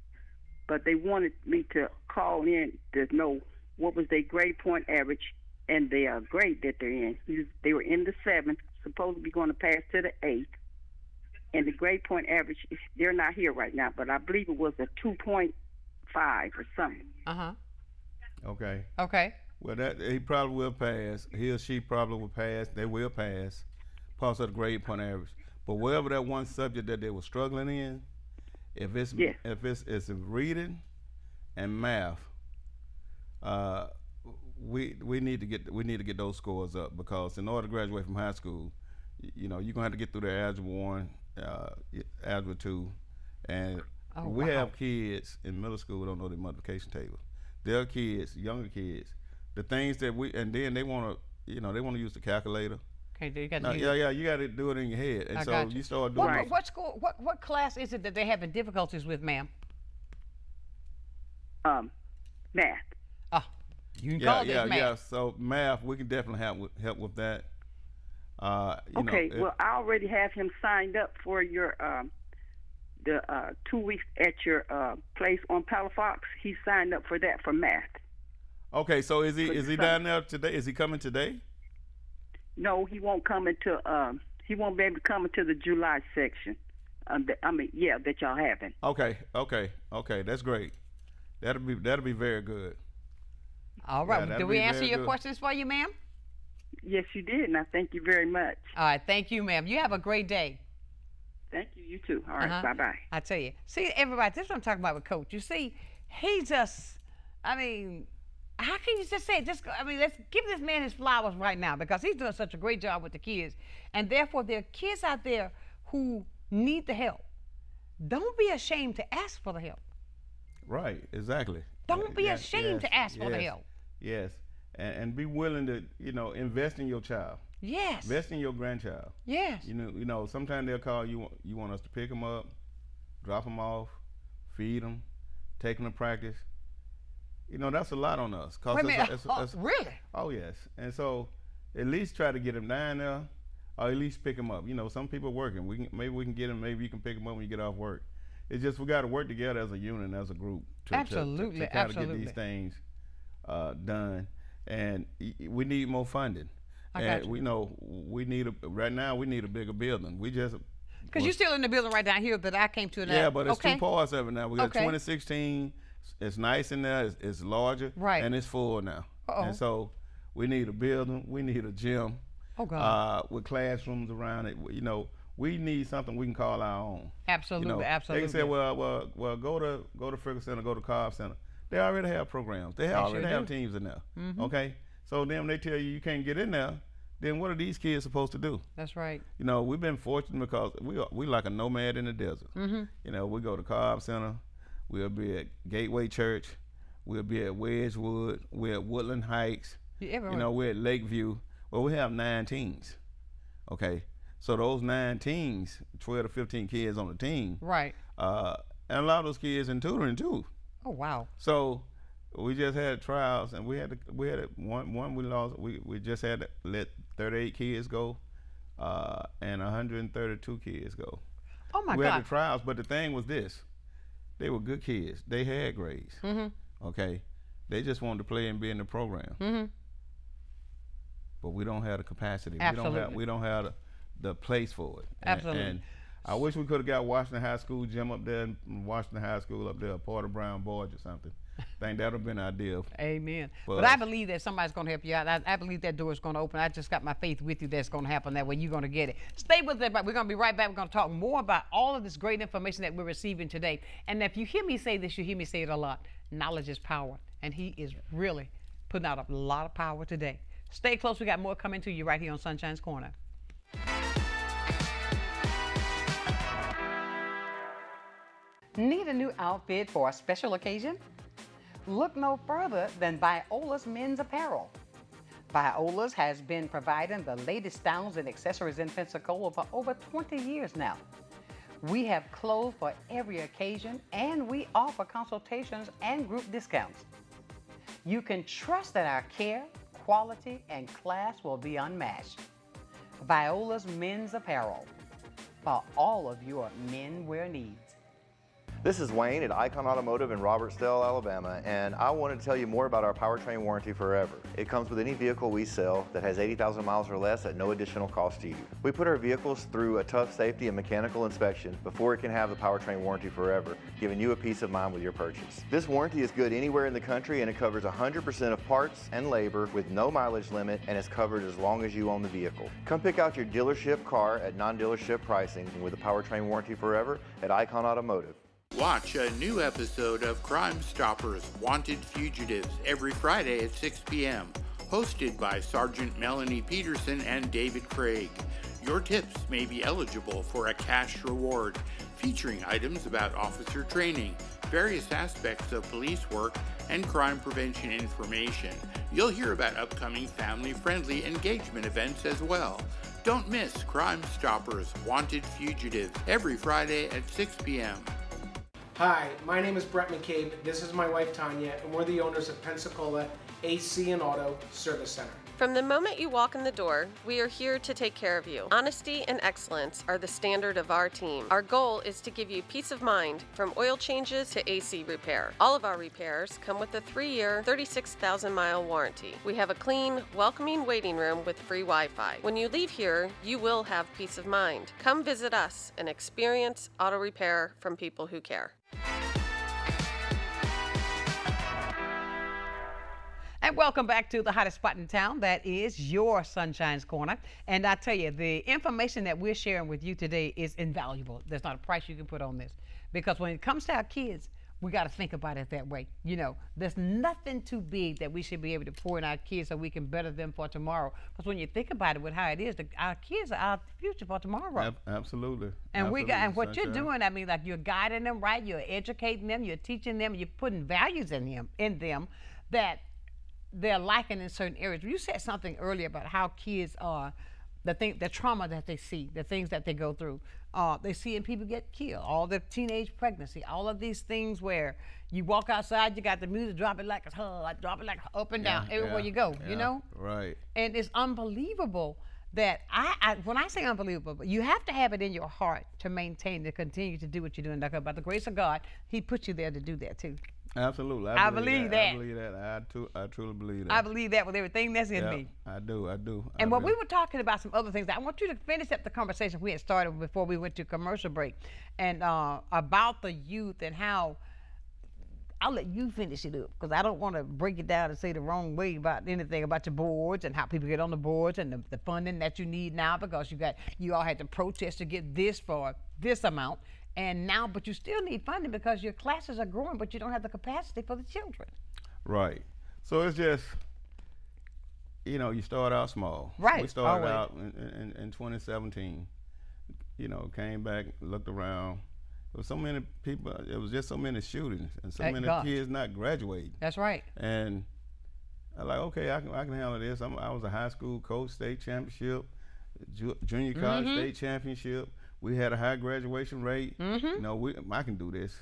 J: But they wanted me to call in to know what was their grade point average and the grade that they're in. They were in the 7th, supposed to be going to pass to the 8th, and the grade point average, they're not here right now, but I believe it was a 2.5 or something.
B: Uh-huh.
C: Okay.
B: Okay.
C: Well, he probably will pass. He or she probably will pass. They will pass, because of the grade point average. But whatever that one subject that they were struggling in, if it's reading and math, we need to get those scores up, because in order to graduate from high school, you know, you're gonna have to get through the Algebra 1, Algebra 2, and we have kids in middle school who don't know their multiplication table. There are kids, younger kids, the things that and then they want to use the calculator.
B: Okay, you got to
C: you got to do it in your head, and so you start doing it.
B: What class is it that they're having difficulties with, ma'am?
J: Math.
B: Oh, you can call this math.
C: Yeah. So math, we can definitely help with that.
J: Well, I already have him signed up for your the 2 weeks at your place on Palafox. He signed up for that for math.
C: Okay, so is he down there today? Is he coming today?
J: No, he won't come until he won't be able to come until the July section. That y'all having.
C: Okay, that's great. That'll be very good.
B: All right. Did we answer your questions for you, ma'am?
J: Yes, you did, and I thank you very much.
B: All right, thank you, ma'am. You have a great day.
J: Thank you. You too. All right, bye-bye.
B: I tell you. See, everybody, this is what I'm talking about with Coach. You see, he just, how can you just say it? Let's give this man his flowers right now, because he's doing such a great job with the kids. And therefore, there are kids out there who need the help. Don't be ashamed to ask for the help.
C: Right, exactly.
B: Don't be ashamed to ask for the help.
C: Yes, and be willing to, invest in your child.
B: Yes.
C: Invest in your grandchild.
B: Yes.
C: You know, sometimes they'll call you. You want us to pick them up, drop them off, feed them, take them to practice. That's a lot on us.
B: Wait a minute. Really?
C: Oh, yes. And so, at least try to get them down there, or at least pick them up. Some people are working. Maybe we can get them. Maybe you can pick them up when you get off work. It's just we got to work together as a unit, as a group, to try to get these things done. And we need more funding. We need right now we need a bigger building.
B: Because you're still in the building right down here that I came to now.
C: Yeah, but it's two parts of it now. We got 2016. It's nice in there. It's larger.
B: Right.
C: And it's full now. And so we need a building. We need a gym.
B: Oh God.
C: With classrooms around it. We need something we can call our own.
B: Absolutely.
C: They can say, well, go to Ferguson Center, go to Cobb Center. They already have programs. They already have teams in there. Mm-hmm. Okay. So then they tell you can't get in there. Then what are these kids supposed to do?
B: That's right.
C: We've been fortunate because we like a nomad in the desert. Mm-hmm. We go to Cobb Center. We'll be at Gateway Church. We'll be at Wedgewood. We're at Woodland Heights. We're at Lakeview. Well, we have 9 teams. Okay. So those 9 teams, 12 to 15 kids on the team.
B: Right.
C: And a lot of those kids in tutoring too.
B: Oh wow.
C: So we just had trials, and we had one we lost. We just had to let 38 kids go, and 132 kids go.
B: Oh my God.
C: We had the trials, but the thing was this: they were good kids. They had grades. Mm-hmm. Okay, they just wanted to play and be in the program. Mm-hmm. But we don't have the capacity.
B: Absolutely.
C: We don't have the place for it.
B: Absolutely.
C: And I wish we could have got Washington High School gym up there, and Washington High School up there, Porter Brown Boys or something. I think that would have been ideal.
B: Amen. But I believe that somebody's going to help you out. I believe that door is going to open. I just got my faith with you that's going to happen that way. You're going to get it. Stay with us. We're going to be right back. We're going to talk more about all of this great information that we're receiving today. And if you hear me say this, you hear me say it a lot. Knowledge is power. And he is really putting out a lot of power today. Stay close. We got more coming to you right here on Sunshine's Corner. Need a new outfit for a special occasion? Look no further than Viola's Men's Apparel. Viola's has been providing the latest styles and accessories in Pensacola for over 20 years now. We have clothes for every occasion, and we offer consultations and group discounts. You can trust that our care, quality, and class will be unmatched. Viola's Men's Apparel for all of your menwear needs.
K: This is Wayne at Icon Automotive in Robertsdale, Alabama, and I wanted to tell you more about our powertrain warranty forever. It comes with any vehicle we sell that has 80,000 miles or less at no additional cost to you. We put our vehicles through a tough safety and mechanical inspection before it can have the powertrain warranty forever, giving you a peace of mind with your purchase. This warranty is good anywhere in the country, and it covers 100% of parts and labor with no mileage limit, and is covered as long as you own the vehicle. Come pick out your dealership car at non-dealership pricing with a powertrain warranty forever at Icon Automotive.
L: Watch a new episode of Crime Stoppers Wanted Fugitives every Friday at 6 p.m., hosted by Sergeant Melanie Peterson and David Craig. Your tips may be eligible for a cash reward, featuring items about officer training, various aspects of police work, and crime prevention information. You'll hear about upcoming family-friendly engagement events as well. Don't miss Crime Stoppers Wanted Fugitives every Friday at 6 p.m.
M: Hi, my name is Brett McCabe. This is my wife Tanya, and we're the owners of Pensacola AC and Auto Service Center.
N: From the moment you walk in the door, we are here to take care of you. Honesty and excellence are the standard of our team. Our goal is to give you peace of mind from oil changes to AC repair. All of our repairs come with a 3-year, 36,000-mile warranty. We have a clean, welcoming waiting room with free Wi-Fi. When you leave here, you will have peace of mind. Come visit us and experience auto repair from people who care.
B: And welcome back to the hottest spot in town. That is your Sunshine's Corner. And I tell you, the information that we're sharing with you today is invaluable. There's not a price you can put on this. Because when it comes to our kids, we got to think about it that way. You know, there's nothing too big that we should be able to pour in our kids so we can better them for tomorrow. Because when you think about it with how it is, our kids are our future for tomorrow.
C: Absolutely.
B: And
C: Absolutely.
B: and what you're doing, I mean, like you're guiding them right, you're educating them, you're teaching them, you're putting values in them that they're lacking in certain areas. You said something earlier about how kids are, the trauma that they see, the things that they go through. They see and people get killed, all the teenage pregnancy, all of these things where you walk outside, you got the music, drop it like up and down everywhere you go, you know?
C: Right.
B: And it's unbelievable that when I say unbelievable, you have to have it in your heart to maintain, to continue to do what you're doing. Like, by the grace of God, he put you there to do that too.
C: Absolutely.
B: I believe that.
C: I believe that. I truly believe that.
B: I believe that with everything that's in me.
C: I do.
B: And when we were talking about some other things, I want you to finish up the conversation we had started before we went to commercial break, and about the youth and how. I'll let you finish it up because I don't want to break it down and say the wrong way about anything about your boards and how people get on the boards and the funding that you need now, because you all had to protest to get this for this amount. And now, but you still need funding because your classes are growing, but you don't have the capacity for the children.
C: Right. So it's just, you start out small.
B: Right.
C: We started out in 2017. Came back, looked around. There was so many people. It was just so many shootings and so many kids not graduating.
B: That's right.
C: And I'm like, okay, I can handle this. I was a high school coach, state championship, junior college state championship. We had a high graduation rate. I can do this.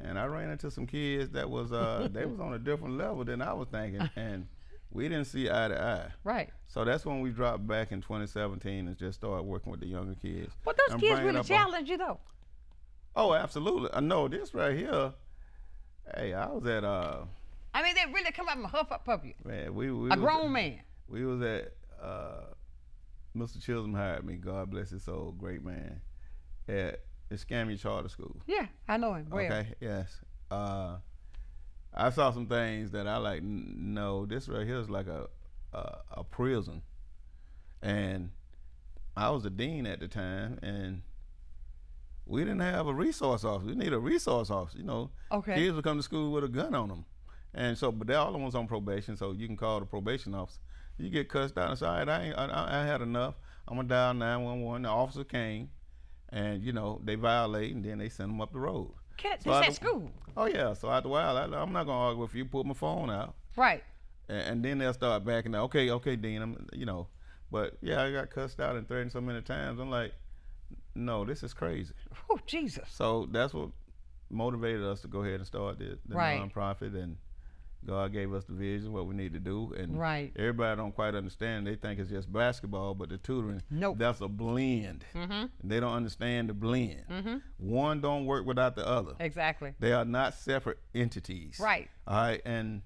C: And I ran into some kids that was they was on a different level than I was thinking, and we didn't see eye to eye.
B: Right.
C: So that's when we dropped back in 2017 and just started working with the younger kids.
B: But those kids really challenge you though.
C: Oh, absolutely. I know this right here. Hey, I was at
B: I mean, they really come up and huff up of you.
C: Man, we
B: a grown man.
C: We was at Mr. Chisholm hired me. God bless his soul, great man. At Escambia Charter School.
B: Yeah, I know him well.
C: Okay, yes. I I saw some things that I like. No, this right here is like a prison, and I was the dean at the time, and we didn't have a resource officer. We need a resource officer. You know, kids would come to school with a gun on them, and so but they all the ones on probation, so you can call the probation officer. You get cussed out and say, all right, I had enough. I'm gonna dial 911. The officer came, and you know they violate, and then they send them up the road.
B: This
C: So
B: at school.
C: Oh yeah. So after a while, I'm not gonna argue with you. Put my phone out.
B: Right.
C: And then they'll start backing out. Okay, Dean. You know, but yeah, I got cussed out and threatened so many times. I'm like, no, this is crazy.
B: Oh Jesus.
C: So that's what motivated us to go ahead and start the nonprofit, and God gave us the vision, what we need to do, and everybody don't quite understand. They think it's just basketball, but the tutoring, that's a blend. They don't understand the blend. One don't work without the other.
B: Exactly.
C: They are not separate entities.
B: Right.
C: All right,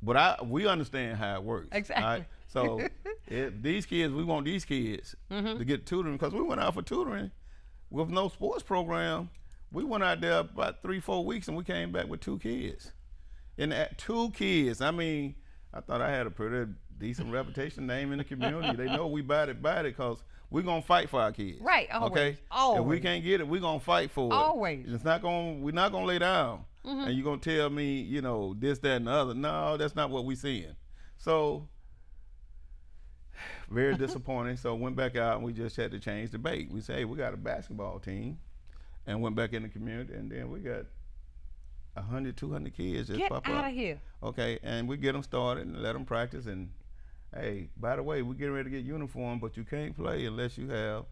C: but we understand how it works.
B: Exactly.
C: All right? So these kids, we want these kids to get tutoring, because we went out for tutoring with no sports program. We went out there about 3-4 weeks, and we came back with 2 kids. And at 2 kids, I mean, I thought I had a pretty decent reputation name in the community. They know we bought it because we're gonna fight for our kids.
B: Right. Always.
C: Okay.
B: Always.
C: If we can't get it, we're gonna fight for it.
B: Always.
C: We're not gonna lay down. And you're gonna tell me, you know, this, that, and the other. No, that's not what we're seeing. So very disappointing. So went back out and we just had to change the bait. We say, hey, we got a basketball team, and went back in the community, and then we got 100, 200 kids just pop up.
B: Get out of here.
C: Okay, and we get them started and let them practice. And hey, by the way, we're getting ready to get uniform, but you can't play unless you have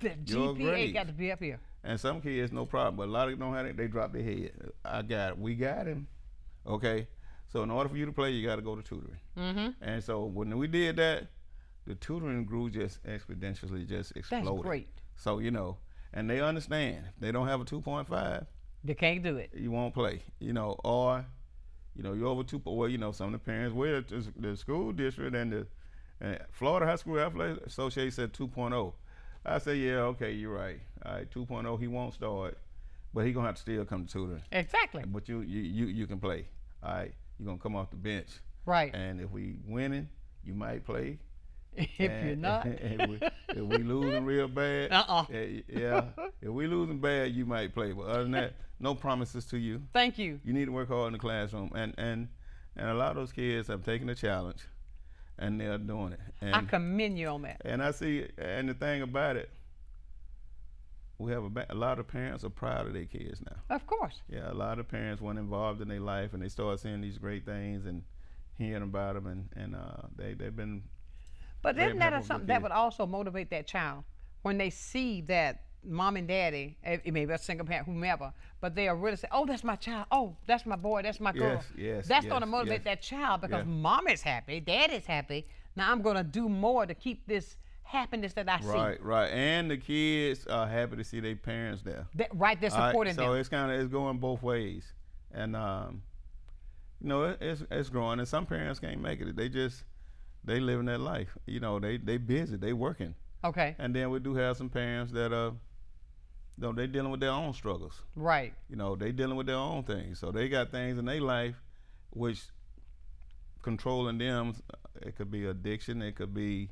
B: the
C: your
B: GPA
C: grades.
B: got to be up here.
C: And some kids, no problem, but a lot of them don't have it. They drop their head. I got it. We got him. Okay, so in order for you to play, you got to go to tutoring. And so when we did that, the tutoring grew just exponentially, just exploded.
B: That's great.
C: So you know, and they understand. If they don't have a 2.5.
B: They can't do it.
C: You won't play, you know, or, you know, you're over 2. Well, you know, some of the parents, well, the school district and the Florida High School Athletic Association said 2.0. I say, yeah, okay, you're right. All right, 2.0, he won't start, but he gonna have to still come to tutoring.
B: Exactly.
C: But you can play. All right, you're gonna come off the bench.
B: Right.
C: And if we winning, you might play.
B: If you're not.
C: if we losing real bad, yeah. If we losing bad, you might play. But other than that, no promises to you.
B: Thank you.
C: You need to work hard in the classroom, and a lot of those kids have taken the challenge, and they're doing it. And
B: I commend you on that.
C: And I see, and the thing about it, we have a lot of parents are proud of their kids now.
B: Of course.
C: Yeah, a lot of parents went involved in their life, and they start seeing these great things and hearing about them, and they've been.
B: But isn't that something that would also motivate that child when they see that mom and daddy, it may be a single parent, whomever, but they are really say, oh, that's my child. Oh, that's my boy. That's my girl.
C: Yes,
B: that's going to motivate that child because mom is happy, dad is happy. Now I'm going to do more to keep this happiness that I see.
C: Right. And the kids are happy to see their parents there.
B: They're supporting them.
C: So it's going both ways. And, you know, it's growing. And some parents can't make it. They living their life. You know, they busy, they working.
B: Okay.
C: And then we do have some parents that you know, they dealing with their own struggles.
B: Right.
C: You know, they dealing with their own things. So they got things in their life which controlling them. It could be addiction, it could be,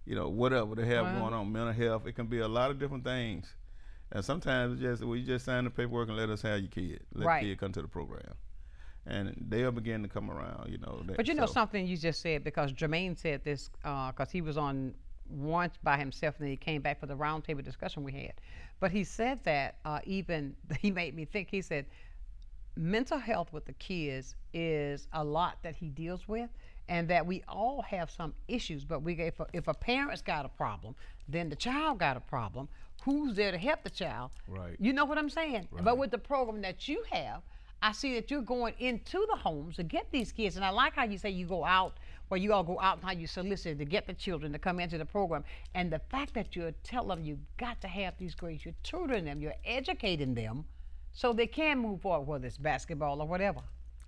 C: you know, whatever they have going on, mental health. It can be a lot of different things. And sometimes we just sign the paperwork and let us have your kid. Let the kid come to the program. And they'll begin to come around, you know.
B: But you know something you just said, because Jermaine said this, because he was on once by himself and then he came back for the roundtable discussion we had. But he said that he made me think, he said, mental health with the kids is a lot that he deals with, and that we all have some issues, but if a parent's got a problem, then the child got a problem. Who's there to help the child?
C: Right.
B: You know what I'm saying? Right. But with the program that you have, I see that you're going into the homes to get these kids, and I like how you say you go out, where you all go out and how you solicit to get the children to come into the program, and the fact that you're telling them you've got to have these grades, you're tutoring them, you're educating them, so they can move forward, whether it's basketball or whatever.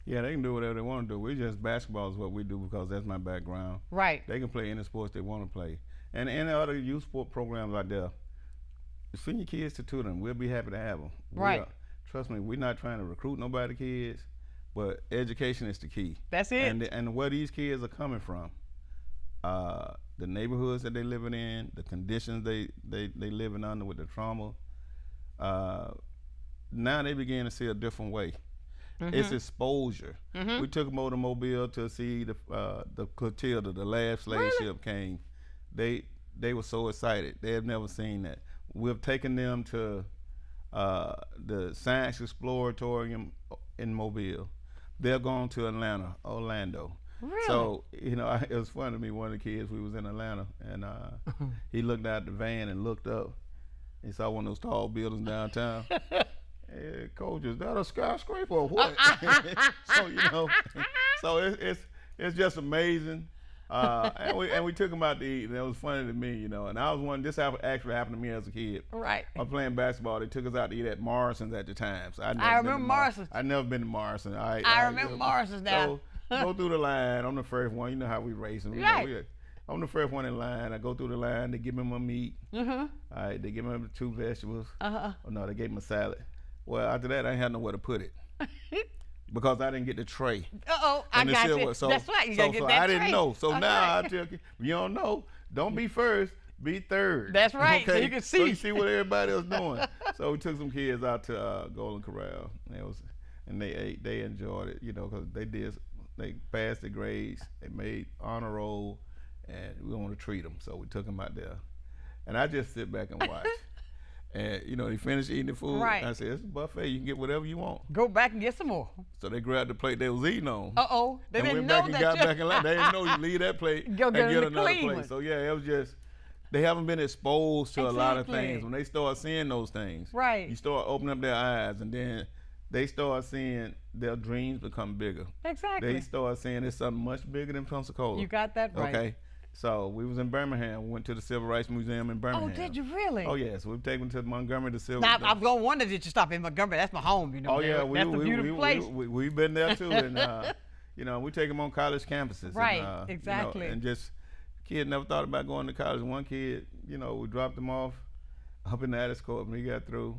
C: Yeah, they can do whatever they want to do. Basketball is what we do because that's my background.
B: Right.
C: They can play any sports they want to play. And any other youth sport programs out there, send your kids to tutor them. We'll be happy to have them.
B: Right.
C: Trust me, we're not trying to recruit nobody kids. but education is the key.
B: That's it.
C: And where these kids are coming from, the neighborhoods that they living in, the conditions they living under with the trauma. Now they begin to see a different way. It's exposure. We took them over to Mobile to see the Clotilda, the last slave ship came. They were so excited. They have never seen that. We've taken them to the Science Exploratorium in Mobile. They're going to Orlando.
B: Really?
C: So, you know, it was funny to me, one of the kids, we was in Atlanta, and he looked out the van and looked up. He saw one of those tall buildings downtown. Hey, Coach, is that a skyscraper or what? So, you know, so it's just amazing. And we took them out to eat, and it was funny to me, you know. And I was one. This actually happened to me as a kid.
B: Right.
C: I was playing basketball. They took us out to eat at Morrison's at the time. So
B: I remember Morrison's.
C: I'd never been to Morrison.
B: I remember Morrison's now.
C: So go through the line. I'm the first one. You know how we racing.
B: Right.
C: I'm the first one in line. I go through the line. They give me my meat. All right. They give me 2 vegetables. Oh no, they gave me a salad. Well, after that, I ain't had nowhere to put it. Because I didn't get the tray.
B: I got you.
C: So,
B: that's right. You gotta get that
C: I didn't
B: tray.
C: know. So
B: That's
C: now
B: right.
C: I tell you, you don't know. Don't be first. Be third.
B: That's right.
C: Okay?
B: So you can see.
C: So you see what everybody else doing. So we took some kids out to Golden Corral, and they ate. They enjoyed it, you know, because they passed the grades. They made honor roll, and we want to treat them. So we took them out there, and I just sit back and watch. And, you know, they finished eating the food.
B: Right.
C: I said, it's a buffet. You can get whatever you want.
B: Go back and get some more.
C: So they grabbed the plate they was eating on.
B: They
C: and
B: didn't
C: went
B: know
C: back and
B: that
C: got
B: you...
C: back in line. They didn't know you leave that plate
B: Go
C: and
B: get
C: get
B: a
C: another
B: clean
C: plate.
B: one.
C: So, yeah, it was just, they haven't been exposed to a lot of things. When they start seeing those things, you start opening up their eyes, and then they start seeing their dreams become bigger.
B: Exactly.
C: They start seeing it's something much bigger than Pensacola.
B: You got that right.
C: Okay. So we was in Birmingham. We went to the Civil Rights Museum in Birmingham.
B: Oh, did you really?
C: Oh, yeah. So we've taken them to Montgomery to Civil.
B: Now, I'm going to wonder, did you stop in Montgomery? That's my home, you know.
C: Oh, yeah.
B: That's a beautiful place.
C: We've been there, too. And, you know, we take them on college campuses.
B: Right,
C: and,
B: exactly.
C: You know, and just, kids never thought about going to college. One kid, you know, we dropped him off up in the Addis Court when he got through.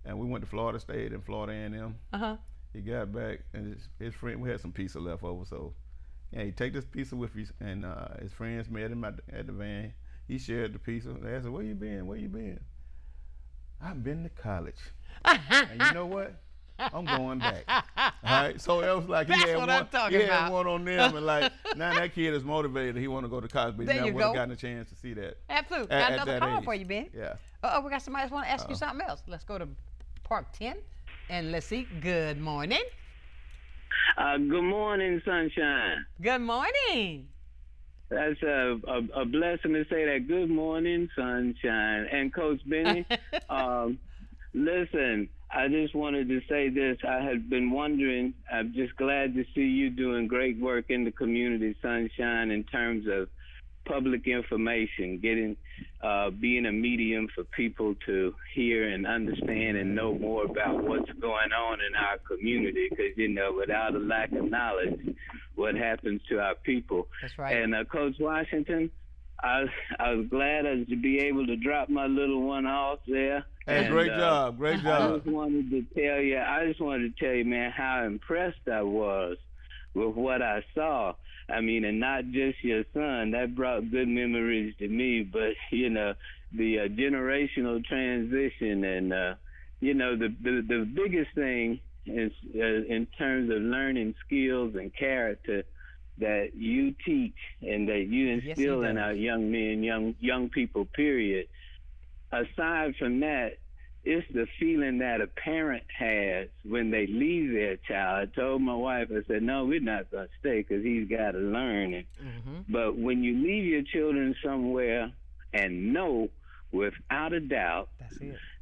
C: And we went to Florida State and Florida A&M. He got back, and his friend, we had some pizza left over, so yeah, he take this pizza with you, and his friends met him at the van. He shared the pizza. They asked him, where you been? Where you been? I've been to college. And you know what? I'm going back. All right, so it was like he had one on them, and like now that kid is motivated. He want to go to college, but he never would have gotten a chance to see that.
B: Absolutely. Got another call for you, Ben.
C: Yeah.
B: We got somebody else want to ask you something else. Let's go to Park 10, and let's see. Good morning.
O: Good morning, Sunshine.
B: Good morning.
O: That's a blessing to say that. Good morning, Sunshine. And Coach Benny, listen, I just wanted to say this. I had been wondering, I'm just glad to see you doing great work in the community, Sunshine, in terms of public information, being a medium for people to hear and understand and know more about what's going on in our community. Because, you know, without a lack of knowledge, what happens to our people.
B: That's right.
O: And Coach Washington, I was glad to be able to drop my little one off there.
C: Hey,
O: and,
C: great job. I
O: just wanted to tell you, man, how impressed I was with what I saw. I mean, and not just your son. That brought good memories to me, but, you know, the generational transition and, you know, the biggest thing is in terms of learning skills and character that you teach and that you instill in our young men, young people, period. Aside from that, it's the feeling that a parent has when they leave their child. I told my wife, I said, no, we're not going to stay because he's got to learn. But when you leave your children somewhere and know without a doubt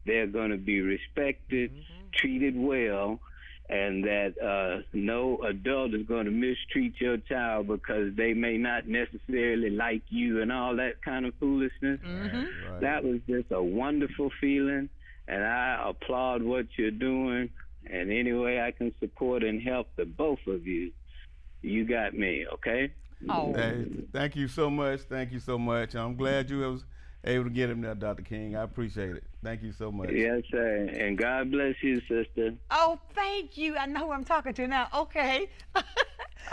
O: they're going to be respected, treated well, and that no adult is going to mistreat your child because they may not necessarily like you and all that kind of foolishness.
C: Right.
O: That was just a wonderful feeling. And I applaud what you're doing, and any way I can support and help the both of you, you got me, okay?
C: Hey, thank you so much. Thank you so much. I'm glad you able to get him there, Dr. King. I appreciate it. Thank you so much.
O: Yes, sir. And God bless you, sister.
B: Oh, thank you. I know who I'm talking to now. Okay.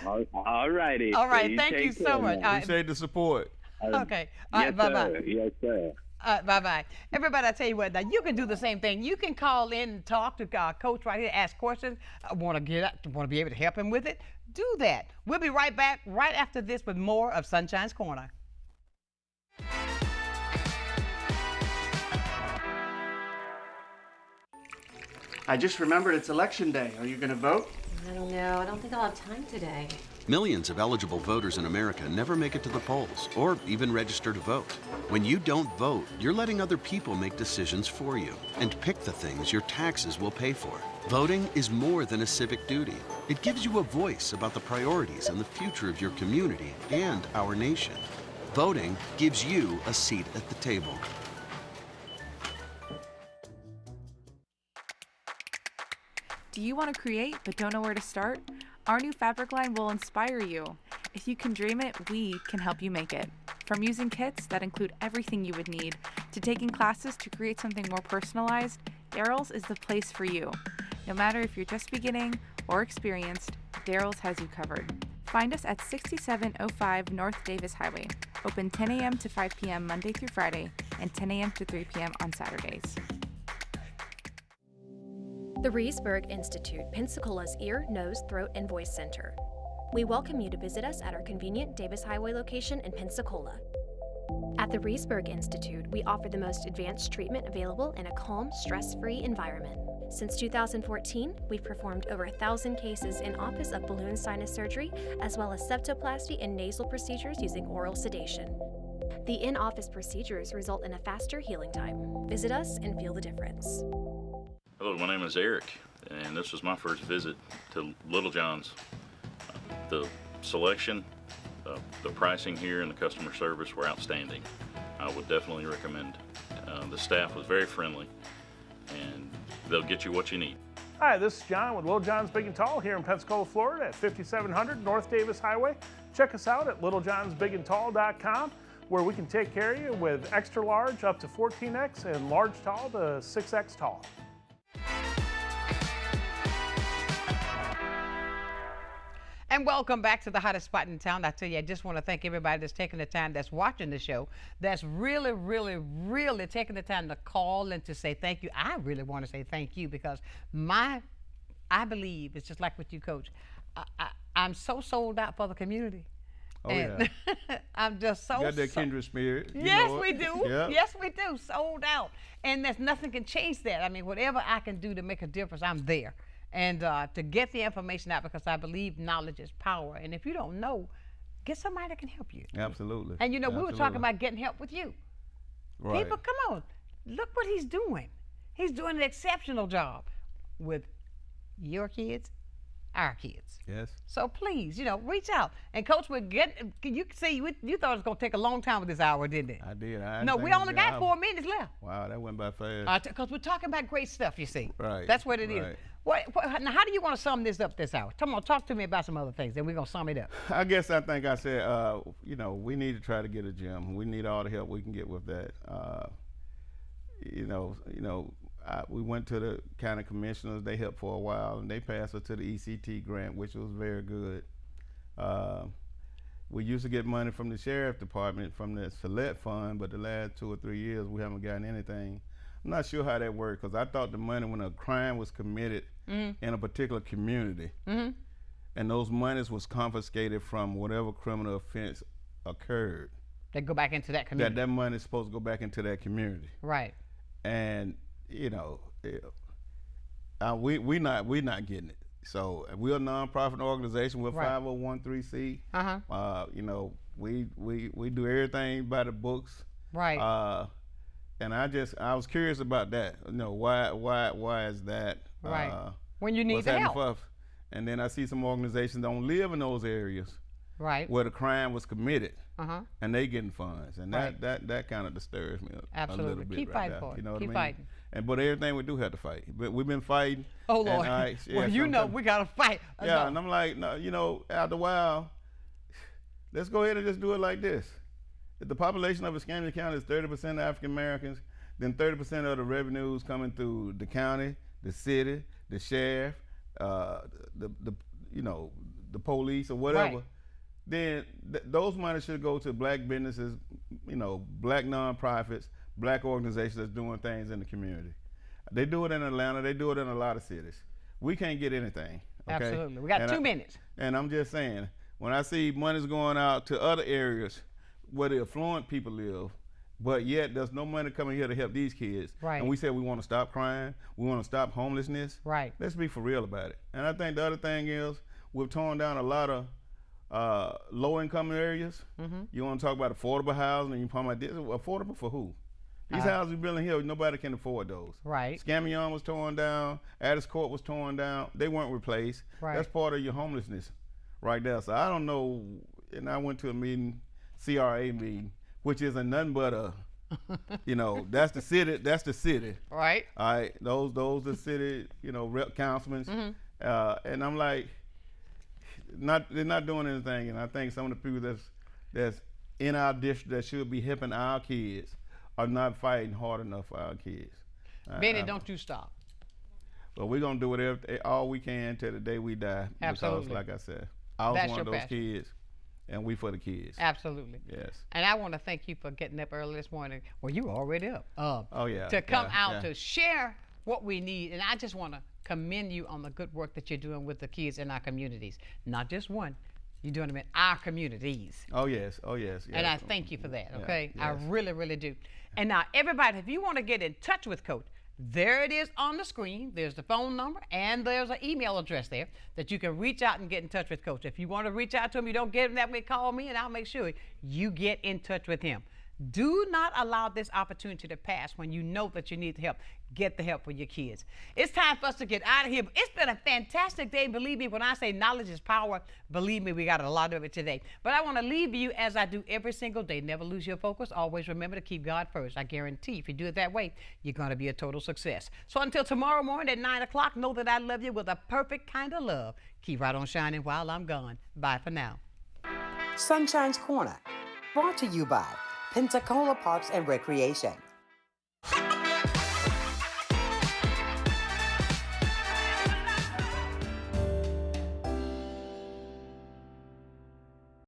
O: All righty.
B: All right. Thank you so much.
C: Appreciate the support.
B: Okay. All right. Bye-bye.
O: Yes, sir.
B: Bye-bye. Everybody, I tell you what, now you can do the same thing. You can call in and talk to Coach right here, ask questions. I want to be able to help him with it. Do that. We'll be right back right after this with more of Sunshine's Corner.
P: I just remembered it's election day. Are you going to vote?
Q: I don't know. I don't think I'll have time today.
R: Millions of eligible voters in America never make it to the polls or even register to vote. When you don't vote, you're letting other people make decisions for you and pick the things your taxes will pay for. Voting is more than a civic duty. It gives you a voice about the priorities and the future of your community and our nation. Voting gives you a seat at the table.
S: Do you want to create but don't know where to start? Our new fabric line will inspire you. If you can dream it, we can help you make it. From using kits that include everything you would need, to taking classes to create something more personalized, Daryl's is the place for you. No matter if you're just beginning or experienced, Daryl's has you covered. Find us at 6705 North Davis Highway. Open 10 a.m. to 5 p.m. Monday through Friday and 10 a.m. to 3 p.m. on Saturdays.
T: The Reesburg Institute, Pensacola's Ear, Nose, Throat, and Voice Center. We welcome you to visit us at our convenient Davis Highway location in Pensacola. At the Reesburg Institute, we offer the most advanced treatment available in a calm, stress-free environment. Since 2014, we've performed over 1,000 cases in office of balloon sinus surgery, as well as septoplasty and nasal procedures using oral sedation. The in-office procedures result in a faster healing time. Visit us and feel the difference.
U: Hello, my name is Eric, and this was my first visit to Little John's. The selection, the pricing here, and the customer service were outstanding. I would definitely recommend. The staff was very friendly, and they'll get you what you need.
V: Hi, this is John with Little John's Big and Tall here in Pensacola, Florida at 5700 North Davis Highway. Check us out at littlejohnsbigandtall.com, where we can take care of you with extra large up to 14X and large tall to 6X tall.
B: And welcome back to the hottest spot in town. I tell you, I just want to thank everybody that's taking the time, that's watching the show, that's really, really, really taking the time to call and to say thank you. I really want to say thank you because I believe, it's just like with you, Coach, I'm so sold out for the community.
C: Oh, and yeah.
B: I'm just so...
C: You got that kindred spirit.
B: Yes, we do.
C: Yep.
B: Yes, we do. Sold out. And there's nothing can change that. I mean, whatever I can do to make a difference, I'm there. And to get the information out, because I believe knowledge is power. And if you don't know, get somebody that can help you.
C: Absolutely.
B: And you know, we were talking about getting help with you.
C: Right.
B: People, come on. Look what he's doing. He's doing an exceptional job with your kids, our kids.
C: Yes.
B: So please, you know, reach out. And Coach, you see, you thought it was going to take a long time with this hour, didn't it?
C: I did.
B: No, we only got 4 minutes left.
C: Wow, that went by fast.
B: Because we're talking about great stuff, you see.
C: Right.
B: That's what it is. Now, how do you want to sum this up this hour? Come on, talk to me about some other things, and we're going to sum it up.
C: I think I said, you know, we need to try to get a gym. We need all the help we can get with that. We went to the county commissioners. They helped for a while, and they passed us to the ECT grant, which was very good. We used to get money from the sheriff department from the select fund, but the last 2 or 3 years we haven't gotten anything. I'm not sure how that worked, because I thought the money, when a crime was committed in a particular community, and those monies was confiscated from whatever criminal offense occurred.
B: They go back into that community.
C: That money is supposed to go back into that community.
B: Right.
C: And you know, we're not getting it. So we're a nonprofit organization. We're 501(c)(3). You know, we do everything by the books.
B: Right.
C: And I was curious about that. You know, why is that?
B: Right. When you need the help.
C: And then I see some organizations don't live in those areas.
B: Right.
C: Where the crime was committed. And they getting funds, and that kind of disturbs me a little bit.
B: Keep fighting for it.
C: You know what I mean?
B: Fighting.
C: But everything we do have to fight. But we've been fighting.
B: Oh Lord. Well, you know we gotta fight.
C: Yeah, and I'm like, no, you know, after a while, let's go ahead and just do it like this. the population of Escambia County is 30% African Americans, then 30% of the revenues coming through the county, the city, the sheriff, the police or whatever.
B: Right.
C: Then those money should go to black businesses, black nonprofits, black organizations that's doing things in the community. They do it in Atlanta. They do it in a lot of cities. We can't get anything. Okay?
B: Absolutely. We got 2 minutes.
C: And I'm just saying, when I see money's going out to other areas where the affluent people live, but yet there's no money coming here to help these kids.
B: Right.
C: And we said we want to stop crime, we want to stop homelessness.
B: Right.
C: Let's be for real about it. And I think the other thing is we've torn down a lot of low-income areas.
B: Mm-hmm.
C: You want to talk about affordable housing, and you talk about this. Affordable for who? These houses we're building here, nobody can afford those.
B: Right.
C: Scamion was torn down. Addis Court was torn down. They weren't replaced.
B: Right.
C: That's part of your homelessness right there. So I don't know. And I went to a meeting, CRA meeting, which isn't nothing but a, that's the city. That's the city.
B: Right.
C: All right. Those the city, rep councilmen.
B: Mm-hmm.
C: And I'm like, they're not doing anything. And I think some of the people that's in our district that should be helping our kids are not fighting hard enough for our kids.
B: Benny, don't you stop.
C: But we're going to do whatever, all we can till the day we die.
B: Absolutely.
C: Because, like I said, I was one of those kids, and we for the kids.
B: Absolutely.
C: Yes.
B: And I want to thank you for getting up early this morning. Well, you were already up.
C: Oh, yeah.
B: To come out to share what we need. And I just want to commend you on the good work that you're doing with the kids in our communities. Not just one. You're doing them in our communities.
C: Oh, yes. Oh, yes.
B: And I thank you for that, okay?
C: Yeah, yes.
B: I really, really do. And now, everybody, if you want to get in touch with Coach, there it is on the screen. There's the phone number, and there's an email address there that you can reach out and get in touch with Coach. If you want to reach out to him, you don't get him that way, call me, and I'll make sure you get in touch with him. Do not allow this opportunity to pass when you know that you need the help. Get the help for your kids. It's time for us to get out of here. It's been a fantastic day. Believe me, when I say knowledge is power, believe me, we got a lot of it today. But I want to leave you as I do every single day. Never lose your focus. Always remember to keep God first. I guarantee if you do it that way, you're going to be a total success. So until tomorrow morning at 9 o'clock, know that I love you with a perfect kind of love. Keep right on shining while I'm gone. Bye for now.
A: Sunshine's Corner, brought to you by Pensacola Parks and Recreation.